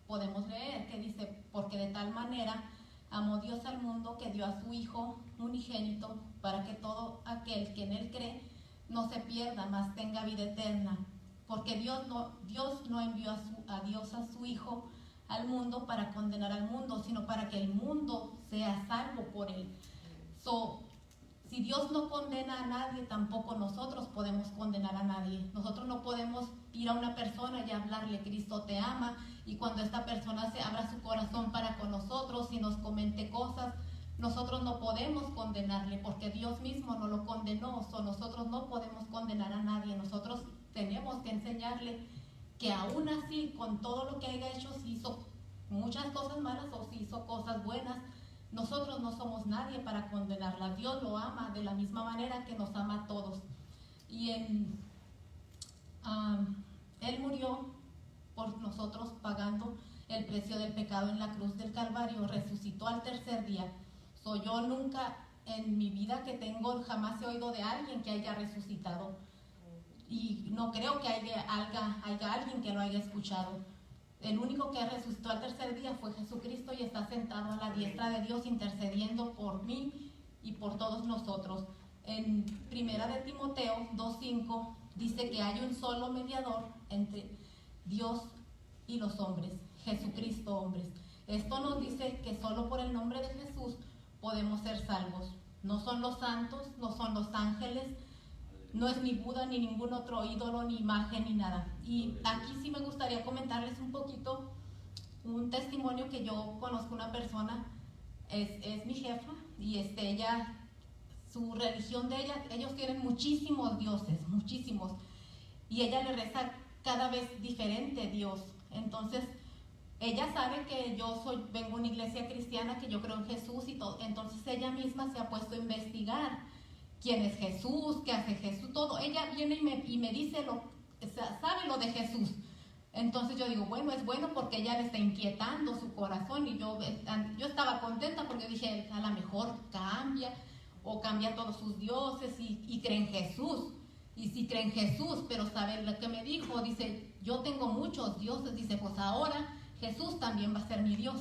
podemos leer que dice: porque de tal manera amó Dios al mundo que dio a su Hijo unigénito, para que todo aquel que en él cree no se pierda, mas tenga vida eterna. Porque Dios no envió a Dios a su Hijo al mundo para condenar al mundo, sino para que el mundo sea salvo por él. Si Dios no condena a nadie, tampoco nosotros podemos condenar a nadie. Nosotros no podemos ir a una persona y hablarle: Cristo te ama, y cuando esta persona se abra su corazón para con nosotros y nos comente cosas, nosotros no podemos condenarle, porque Dios mismo no lo condenó. Nosotros no podemos condenar a nadie. Nosotros tenemos que enseñarle que aún así, con todo lo que haya hecho, si hizo muchas cosas malas o si hizo cosas buenas, nosotros no somos nadie para condenarla. Dios lo ama de la misma manera que nos ama a todos. Y Él murió por nosotros, pagando el precio del pecado en la cruz del Calvario. Resucitó al tercer día. Yo nunca en mi vida que tengo jamás he oído de alguien que haya resucitado. Y no creo que haya alguien que lo haya escuchado. El único que resucitó al tercer día fue Jesucristo, y está sentado a la diestra de Dios intercediendo por mí y por todos nosotros. En 1 de Timoteo 2:5 dice que hay un solo mediador entre Dios y los hombres, Jesucristo hombres. Esto nos dice que solo por el nombre de Jesús podemos ser salvos. No son los santos, no son los ángeles, no es ni Buda, ni ningún otro ídolo, ni imagen, ni nada. Y aquí sí me gustaría comentarles un poquito un testimonio que yo conozco. Una persona, es mi jefa, y ella, su religión de ella, ellos tienen muchísimos dioses, muchísimos, y ella le reza cada vez diferente Dios. Entonces ella sabe que yo vengo de una iglesia cristiana, que yo creo en Jesús y todo. Entonces ella misma se ha puesto a investigar quién es Jesús, qué hace Jesús, todo. Ella viene y me dice sabe lo de Jesús. Entonces yo digo, bueno, es bueno, porque ella le está inquietando su corazón, y yo estaba contenta porque dije, a lo mejor cambia todos sus dioses y cree en Jesús. Y si cree en Jesús, pero sabe lo que me dijo, dice: yo tengo muchos dioses, dice, pues ahora Jesús también va a ser mi Dios.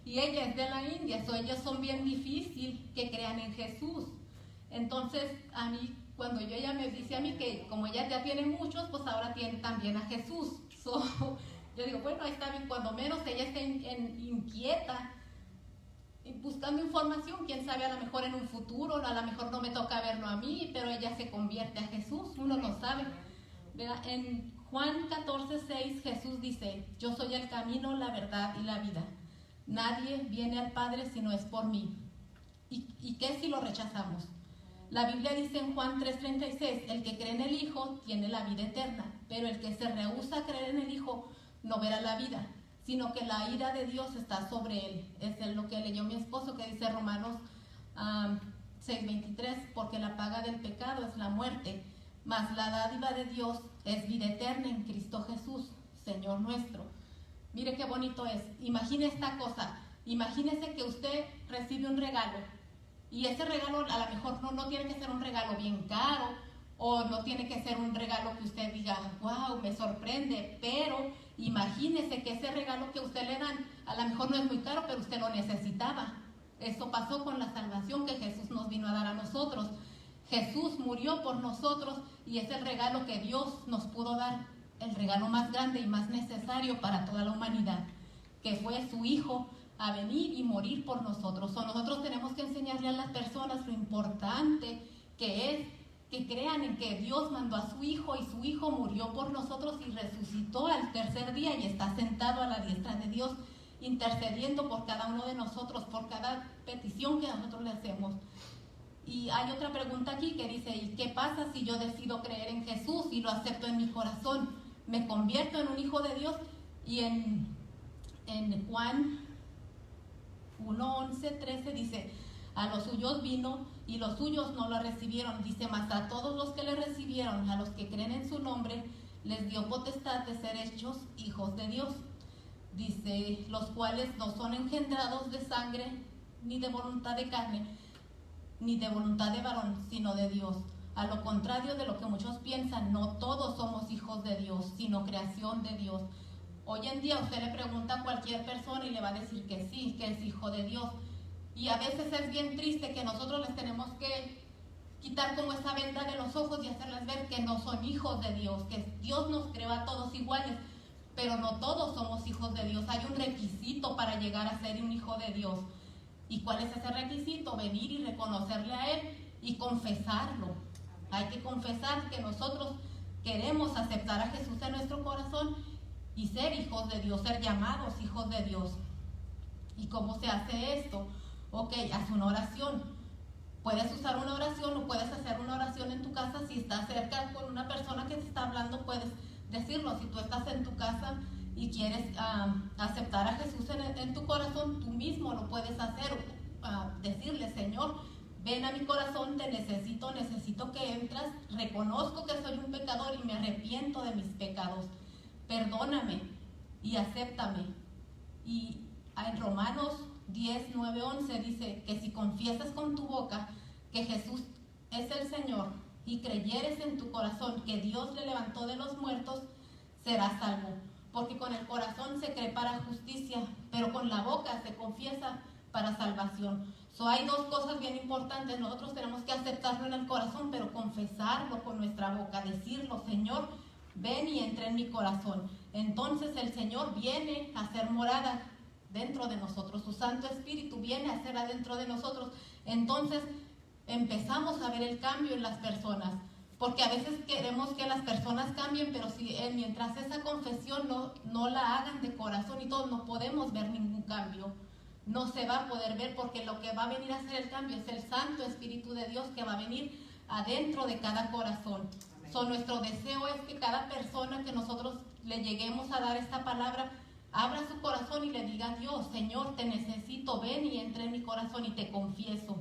Y ella es de la India, ellos son bien difícil que crean en Jesús. Entonces a mí, cuando ella me dice a mí que como ella ya tiene muchos, pues ahora tiene también a Jesús. Yo digo, bueno, ahí está bien. Cuando menos ella está inquieta, buscando información, quién sabe, a lo mejor en un futuro, a lo mejor no me toca verlo a mí, pero ella se convierte a Jesús, uno no sabe, ¿verdad? En Juan 14:6 Jesús dice: yo soy el camino, la verdad y la vida. Nadie viene al Padre si no es por mí. ¿Y qué si lo rechazamos? La Biblia dice en Juan 3:36: el que cree en el Hijo tiene la vida eterna, pero el que se rehúsa a creer en el Hijo no verá la vida, sino que la ira de Dios está sobre él. Es lo que leyó mi esposo, que dice Romanos 6:23, porque la paga del pecado es la muerte, mas la dádiva de Dios es vida eterna en Cristo Jesús, Señor nuestro. Mire qué bonito es. Imagine esta cosa. Imagínese que usted recibe un regalo y ese regalo a lo mejor no tiene que ser un regalo bien caro o no tiene que ser un regalo que usted diga, wow, me sorprende, pero imagínese que ese regalo que usted le dan a lo mejor no es muy caro, pero usted lo necesitaba. Eso pasó con la salvación que Jesús nos vino a dar a nosotros. Jesús murió por nosotros y es el regalo que Dios nos pudo dar, el regalo más grande y más necesario para toda la humanidad, que fue su Hijo a venir y morir por nosotros. O nosotros tenemos que enseñarle a las personas lo importante que es que crean en que Dios mandó a su Hijo y su Hijo murió por nosotros y resucitó al tercer día y está sentado a la diestra de Dios, intercediendo por cada uno de nosotros, por cada petición que nosotros le hacemos. Y hay otra pregunta aquí que dice, ¿y qué pasa si yo decido creer en Jesús y lo acepto en mi corazón? ¿Me convierto en un hijo de Dios? Y en Juan 1:11-13 dice, a los suyos vino y los suyos no lo recibieron. Dice, mas a todos los que le recibieron, a los que creen en su nombre, les dio potestad de ser hechos hijos de Dios. Dice, los cuales no son engendrados de sangre, ni de voluntad de carne, ni de voluntad de varón, sino de Dios. A lo contrario de lo que muchos piensan, no todos somos hijos de Dios, sino creación de Dios. Hoy en día usted le pregunta a cualquier persona y le va a decir que sí, que es hijo de Dios. Y a veces es bien triste que nosotros les tenemos que quitar como esa venda de los ojos y hacerles ver que no son hijos de Dios, que Dios nos creó a todos iguales, pero no todos somos hijos de Dios. Hay un requisito para llegar a ser un hijo de Dios. ¿Y cuál es ese requisito? Venir y reconocerle a Él y confesarlo. Hay que confesar que nosotros queremos aceptar a Jesús en nuestro corazón y ser hijos de Dios, ser llamados hijos de Dios. ¿Y cómo se hace esto? Ok, haz una oración. Puedes usar una oración o puedes hacer una oración en tu casa. Si estás cerca con una persona que te está hablando, puedes decirlo. Si tú estás en tu casa y quieres aceptar a Jesús en tu corazón, tú mismo lo puedes hacer. Decirle, Señor, ven a mi corazón, te necesito que entras. Reconozco que soy un pecador y me arrepiento de mis pecados. Perdóname y acéptame. Y en Romanos 10:9-11 dice que si confiesas con tu boca que Jesús es el Señor y creyeres en tu corazón que Dios le levantó de los muertos, serás salvo. Porque con el corazón se cree para justicia, pero con la boca se confiesa para salvación. Hay dos cosas bien importantes. Nosotros tenemos que aceptarlo en el corazón, pero confesarlo con nuestra boca, decirlo, Señor, ven y entra en mi corazón. Entonces el Señor viene a hacer morada dentro de nosotros. Su Santo Espíritu viene a hacer adentro de nosotros. Entonces empezamos a ver el cambio en las personas. Porque a veces queremos que las personas cambien, pero si mientras esa confesión no la hagan de corazón y todo, no podemos ver ningún cambio. No se va a poder ver, porque lo que va a venir a hacer el cambio es el Santo Espíritu de Dios que va a venir adentro de cada corazón. Nuestro deseo es que cada persona que nosotros le lleguemos a dar esta palabra, abra su corazón y le diga a Dios, Señor, te necesito, ven y entra en mi corazón y te confieso.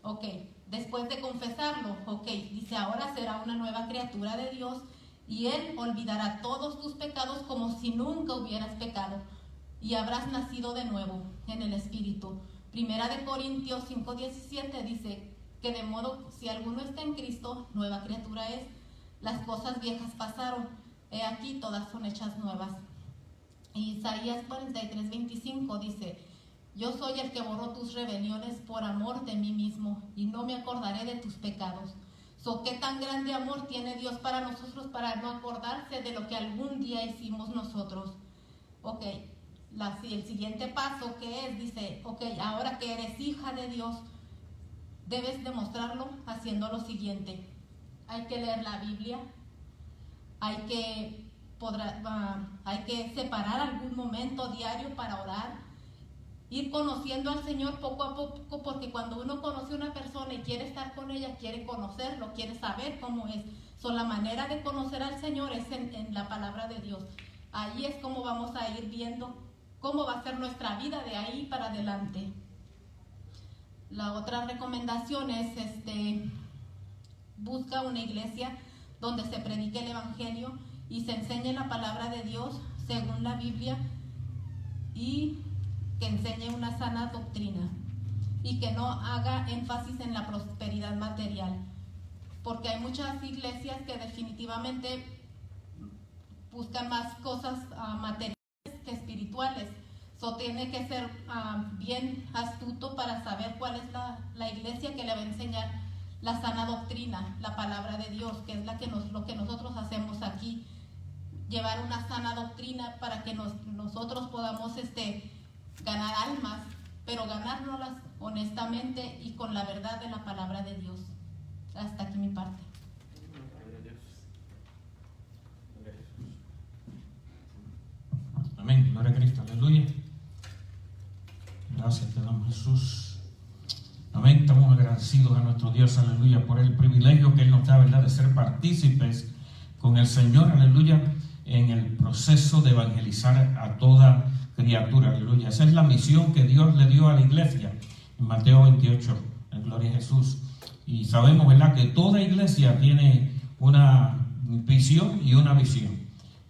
Ok, después de confesarlo, ok, dice, ahora será una nueva criatura de Dios y Él olvidará todos tus pecados como si nunca hubieras pecado y habrás nacido de nuevo en el Espíritu. Primera de Corintios 5:17 dice que de modo, si alguno está en Cristo, nueva criatura es. Las cosas viejas pasaron, he aquí todas son hechas nuevas. Y Isaías 43:25 dice, yo soy el que borró tus rebeliones por amor de mí mismo y no me acordaré de tus pecados. ¿Qué tan grande amor tiene Dios para nosotros para no acordarse de lo que algún día hicimos nosotros? Ok, el siguiente paso que es, dice, ok, ahora que eres hija de Dios, debes demostrarlo haciendo lo siguiente. Hay que leer la Biblia, hay que separar algún momento diario para orar, ir conociendo al Señor poco a poco, porque cuando uno conoce a una persona y quiere estar con ella, quiere conocerlo, quiere saber cómo es. La manera de conocer al Señor es en la palabra de Dios. Ahí es como vamos a ir viendo cómo va a ser nuestra vida de ahí para adelante. La otra recomendación es busca una iglesia donde se predique el evangelio y se enseñe la palabra de Dios según la Biblia, y que enseñe una sana doctrina y que no haga énfasis en la prosperidad material, porque hay muchas iglesias que definitivamente buscan más cosas materiales que espirituales. So, tiene que ser bien astuto para saber cuál es la iglesia que le va a enseñar la sana doctrina, la palabra de Dios, que es lo que nosotros hacemos aquí, llevar una sana doctrina para que nosotros podamos ganar almas, pero ganárnoslas honestamente y con la verdad de la palabra de Dios. Hasta aquí mi parte. Amén, gloria a Cristo, aleluya. Gracias te damos, Jesús. Amén, estamos agradecidos a nuestro Dios, aleluya, por el privilegio que Él nos da, ¿verdad?, de ser partícipes con el Señor, aleluya, en el proceso de evangelizar a toda criatura, aleluya. Esa es la misión que Dios le dio a la iglesia en Mateo 28, en gloria a Jesús. Y sabemos, ¿verdad?, que toda iglesia tiene una visión y una visión.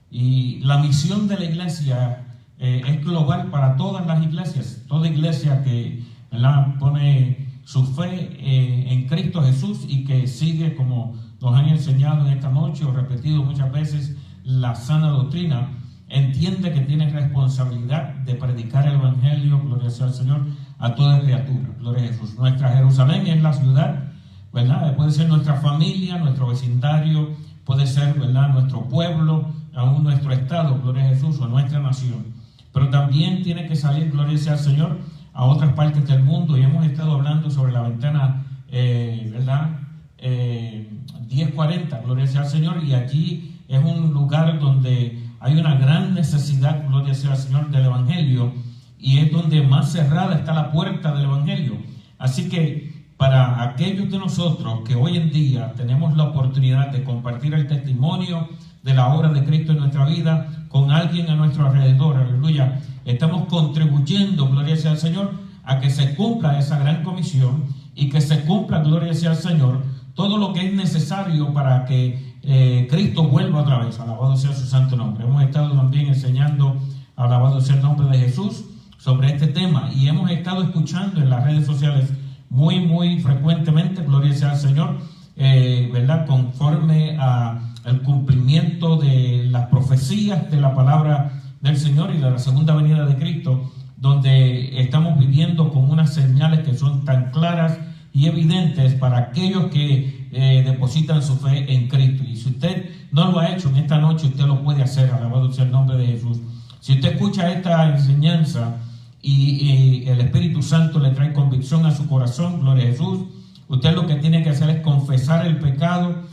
Y la misión de la iglesia es global para todas las iglesias. Toda iglesia que, ¿verdad?, pone su fe en Cristo Jesús y que sigue, como nos han enseñado en esta noche o repetido muchas veces, la sana doctrina, entiende que tiene responsabilidad de predicar el evangelio, gloria sea al Señor, a toda criatura, gloria a Jesús. Nuestra Jerusalén es la ciudad, ¿verdad? Puede ser nuestra familia, nuestro vecindario, puede ser, ¿verdad?, nuestro pueblo, aún nuestro estado, gloria a Jesús, o nuestra nación. Pero también tiene que salir, gloria sea al Señor, a otras partes del mundo. Y hemos estado hablando sobre la ventana, ¿verdad?, 1040, gloria sea al Señor, y allí es un lugar donde hay una gran necesidad, gloria sea al Señor, del evangelio, y es donde más cerrada está la puerta del evangelio. Así que para aquellos de nosotros que hoy en día tenemos la oportunidad de compartir el testimonio de la obra de Cristo en nuestra vida con alguien a nuestro alrededor, aleluya, estamos contribuyendo, gloria sea al Señor, a que se cumpla esa gran comisión y que se cumpla, gloria sea al Señor, todo lo que es necesario para que Cristo vuelva otra vez. Alabado sea su santo nombre. Hemos estado también enseñando, alabado sea el nombre de Jesús, sobre este tema, y hemos estado escuchando en las redes sociales muy frecuentemente, gloria sea al Señor, ¿verdad?, conforme al cumplimiento de las profecías de la palabra del Señor y de la segunda venida de Cristo, donde estamos viviendo con unas señales que son tan claras y evidentes para aquellos que depositan su fe en Cristo. Y si usted no lo ha hecho en esta noche, usted lo puede hacer, alabado sea el nombre de Jesús. Si usted escucha esta enseñanza y el Espíritu Santo le trae convicción a su corazón, gloria a Jesús, usted lo que tiene que hacer es confesar el pecado,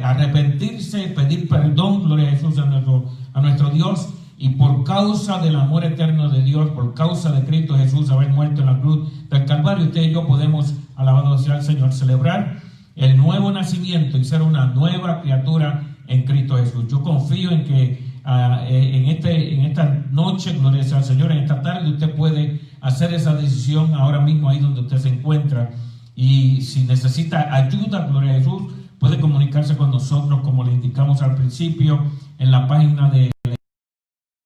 arrepentirse, pedir perdón, gloria a Jesús, a nuestro Dios, y por causa del amor eterno de Dios, por causa de Cristo Jesús haber muerto en la cruz del Calvario, usted y yo podemos, alabado sea el Señor, celebrar el nuevo nacimiento y ser una nueva criatura en Cristo Jesús. Yo confío en que en esta noche, gloria sea al Señor, en esta tarde usted puede hacer esa decisión ahora mismo ahí donde usted se encuentra, y si necesita ayuda, gloria a Jesús, puede comunicarse con nosotros, como le indicamos al principio, en la página de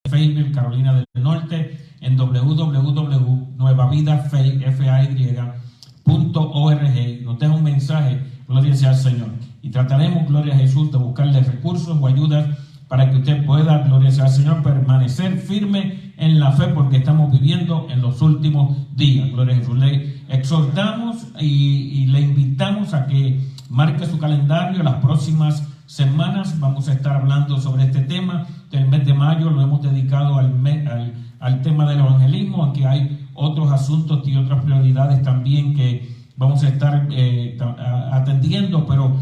Facebook Carolina del Norte, en www.nuevavidafay.org. Nos deja un mensaje, gloria sea al Señor, y trataremos, gloria a Jesús, de buscarle recursos o ayudas para que usted pueda, gloria sea al Señor, permanecer firme en la fe, porque estamos viviendo en los últimos días, gloria a Jesús. Le exhortamos y le invitamos a que marque su calendario. Las próximas semanas vamos a estar hablando sobre este tema. El mes de mayo lo hemos dedicado al tema del evangelismo, aunque hay otros asuntos y otras prioridades también que vamos a estar atendiendo, pero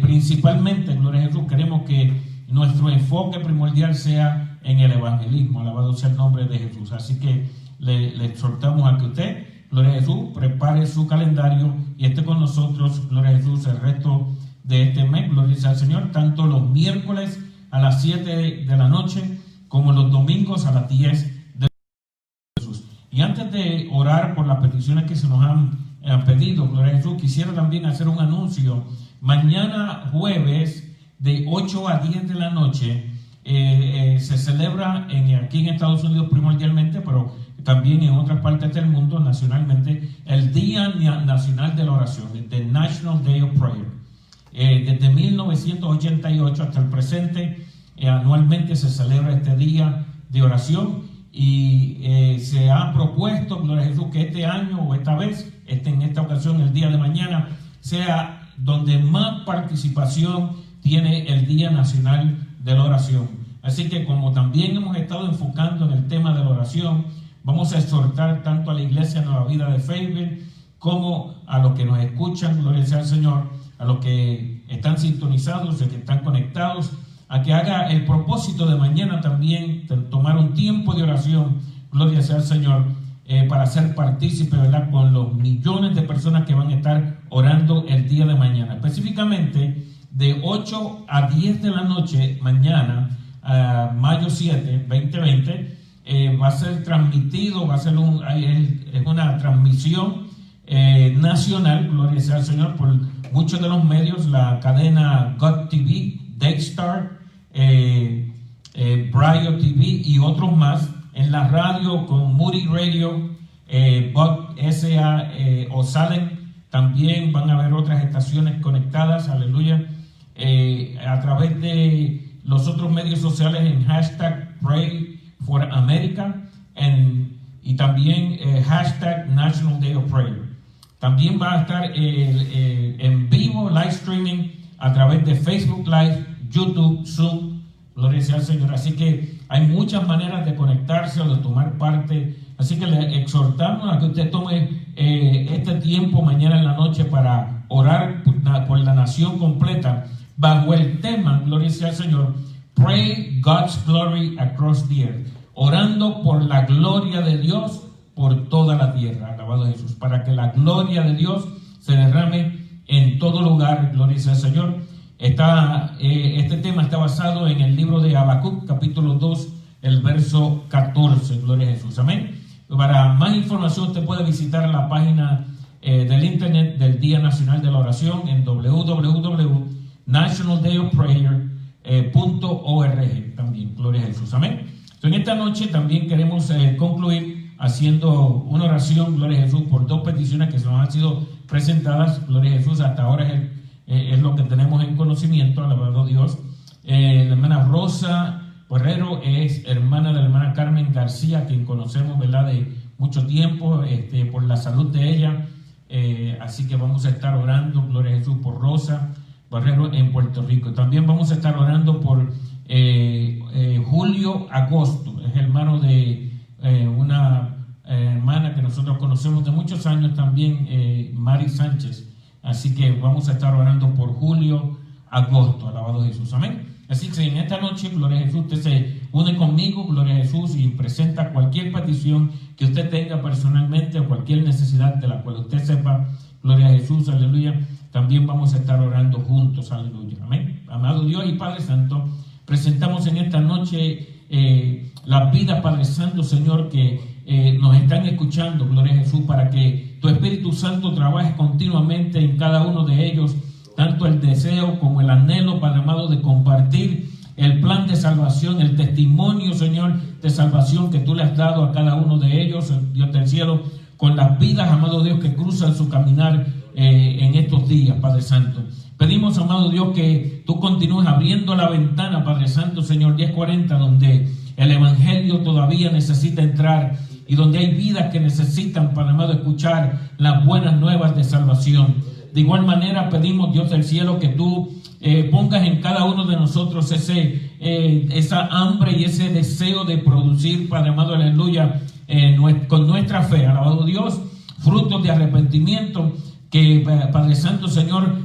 principalmente, gloria a Jesús, queremos que nuestro enfoque primordial sea en el evangelismo, alabado sea el nombre de Jesús. Así que le exhortamos a que usted, gloria a Jesús, prepare su calendario y esté con nosotros, gloria a Jesús, el resto de este mes, gloria sea al Señor, tanto los miércoles a las 7 de la noche como los domingos a las 10 Y antes de orar por las peticiones que se nos han pedido, gloria a Jesús, quisiera también hacer un anuncio. Mañana jueves de 8 a 10 de la noche se celebra aquí en Estados Unidos primordialmente, pero también en otras partes del mundo nacionalmente, el Día Nacional de la Oración, the National Day of Prayer. Desde 1988 hasta el presente, anualmente se celebra este día de oración y se ha propuesto, gloria a Jesús, que este año o esta vez, en esta ocasión, el día de mañana, sea donde más participación tiene el Día Nacional de la Oración. Así que como también hemos estado enfocando en el tema de la oración, vamos a exhortar tanto a la Iglesia Nueva Vida de Fayetteville como a los que nos escuchan, gloria sea al Señor, a los que están sintonizados, a los que están conectados, a que haga el propósito de mañana también, de tomar un tiempo de oración, gloria sea al Señor, para ser partícipe, ¿verdad?, con los millones de personas que van a estar orando el día de mañana. Específicamente, de 8 a 10 de la noche, mañana, mayo 7, 2020, va a ser transmitido, es una transmisión nacional, gloria sea al Señor, por muchos de los medios, la cadena God TV, Daystar, Brio TV y otros más, en la radio con Moody Radio, Bug SA o Salem. También van a haber otras estaciones conectadas, aleluya, a través de los otros medios sociales en hashtag Pray for America y también hashtag National Day of Prayer. También va a estar en vivo, live streaming a través de Facebook Live, YouTube, Zoom, gloria sea al Señor. Así que hay muchas maneras de conectarse o de tomar parte. Así que le exhortamos a que usted tome este tiempo mañana en la noche para orar por la nación completa, bajo el tema, gloria sea al Señor, Pray God's Glory Across the Earth, orando por la gloria de Dios por toda la tierra, alabado Jesús, para que la gloria de Dios se derrame en todo lugar, gloria sea al Señor. Este tema está basado en el libro de Habacuc, capítulo 2, el verso 14, gloria a Jesús, amén. Para más información usted puede visitar la página del internet del Día Nacional de la Oración en www.nationaldayofprayer.org también, gloria a Jesús, amén. Entonces, en esta noche también queremos concluir haciendo una oración, gloria a Jesús, por dos peticiones que se nos han sido presentadas, gloria a Jesús. Hasta ahora es lo que tenemos en conocimiento, alabado Dios. La hermana Rosa Guerrero es hermana de la hermana Carmen García, quien conocemos, ¿verdad?, de mucho tiempo, por la salud de ella. Así que vamos a estar orando, gloria a Jesús, por Rosa Guerrero en Puerto Rico. También vamos a estar orando por Julio Agosto, es hermano de una hermana que nosotros conocemos de muchos años también, Mari Sánchez. Así que vamos a estar orando por Julio Agosto, alabado Jesús, amén. Así que en esta noche, gloria a Jesús, usted se une conmigo, gloria a Jesús, y presenta cualquier petición que usted tenga personalmente o cualquier necesidad de la cual usted sepa, gloria a Jesús, aleluya. También vamos a estar orando juntos, aleluya, amén. Amado Dios y Padre Santo, presentamos en esta noche las vidas, Padre Santo, Señor, que nos están escuchando, gloria a Jesús, para que tu Espíritu Santo trabaje continuamente en cada uno de ellos, tanto el deseo como el anhelo, Padre amado, de compartir el plan de salvación, el testimonio, Señor, de salvación que tú le has dado a cada uno de ellos, Dios del cielo, con las vidas, amado Dios, que cruzan su caminar en estos días, Padre Santo. Pedimos, amado Dios, que tú continúes abriendo la ventana, Padre Santo, Señor, 1040, donde el Evangelio todavía necesita entrar y donde hay vidas que necesitan, Padre amado, escuchar las buenas nuevas de salvación. De igual manera pedimos, Dios del cielo, que tú pongas en cada uno de nosotros esa hambre y ese deseo de producir, Padre amado, aleluya, con nuestra fe, alabado Dios, frutos de arrepentimiento que, Padre Santo, Señor,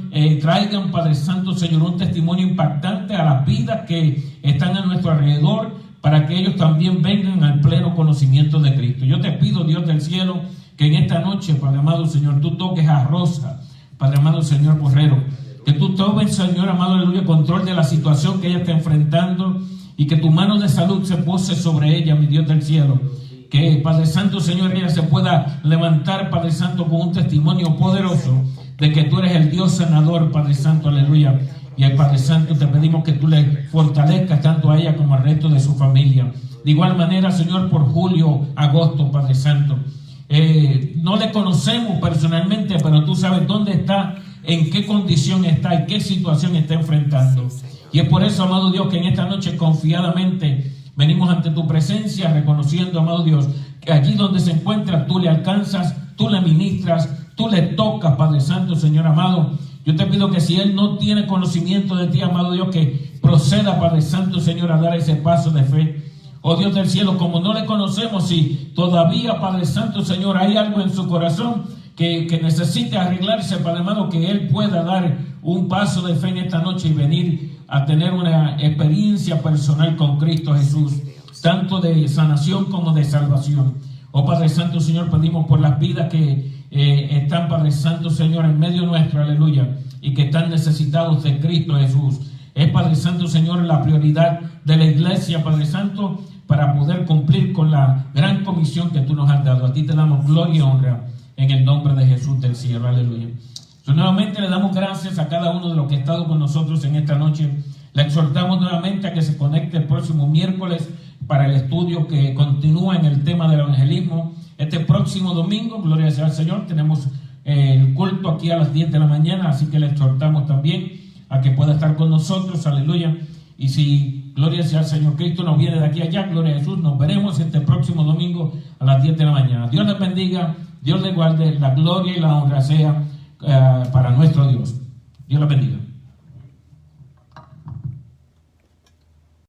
traigan, Padre Santo, Señor, un testimonio impactante a las vidas que están a nuestro alrededor, para que ellos también vengan al pleno conocimiento de Cristo. Yo te pido, Dios del cielo, que en esta noche, Padre amado, Señor, tú toques a Rosa, Padre amado, Señor Borrero, que tú tomes, Señor amado, aleluya, control de la situación que ella está enfrentando y que tu mano de salud se pose sobre ella, mi Dios del cielo. que Padre Santo, Señor, ella se pueda levantar, Padre Santo, con un testimonio poderoso de que tú eres el Dios sanador, Padre Santo, aleluya. Y al Padre Santo te pedimos que tú le fortalezcas tanto a ella como al resto de su familia. De igual manera, Señor, por julio, agosto, Padre Santo. No le conocemos personalmente, pero tú sabes dónde está, en qué condición está y qué situación está enfrentando. Y es por eso, amado Dios, que en esta noche confiadamente venimos ante tu presencia, reconociendo, amado Dios, que allí donde se encuentra tú le alcanzas, tú le ministras, tú le tocas, Padre Santo, Señor amado. Yo te pido que si él no tiene conocimiento de ti, amado Dios, que proceda, Padre Santo, Señor, a dar ese paso de fe. Oh Dios del cielo, como no le conocemos, si todavía, Padre Santo, Señor, hay algo en su corazón que necesite arreglarse, Padre amado, que él pueda dar un paso de fe en esta noche y venir a tener una experiencia personal con Cristo Jesús, tanto de sanación como de salvación. Oh Padre Santo, Señor, pedimos por las vidas que están, Padre Santo, Señor, en medio nuestro, aleluya, y que están necesitados de Cristo Jesús. Es, Padre Santo, Señor, la prioridad de la iglesia, Padre Santo, para poder cumplir con la gran comisión que tú nos has dado. A ti te damos gloria y honra en el nombre de Jesús del cielo, aleluya. Nuevamente le damos gracias a cada uno de los que ha estado con nosotros en esta noche. Le exhortamos nuevamente a que se conecte el próximo miércoles para el estudio que continúa en el tema del evangelismo. Este próximo domingo, gloria sea al Señor, tenemos el culto aquí a las 10 de la mañana, así que le exhortamos también a que pueda estar con nosotros, aleluya. Y si, gloria sea al Señor, Cristo nos viene de aquí a allá, gloria a Jesús, nos veremos este próximo domingo a las 10 de la mañana. Dios les bendiga, Dios les guarde, la gloria y la honra sea para nuestro Dios. Dios les bendiga.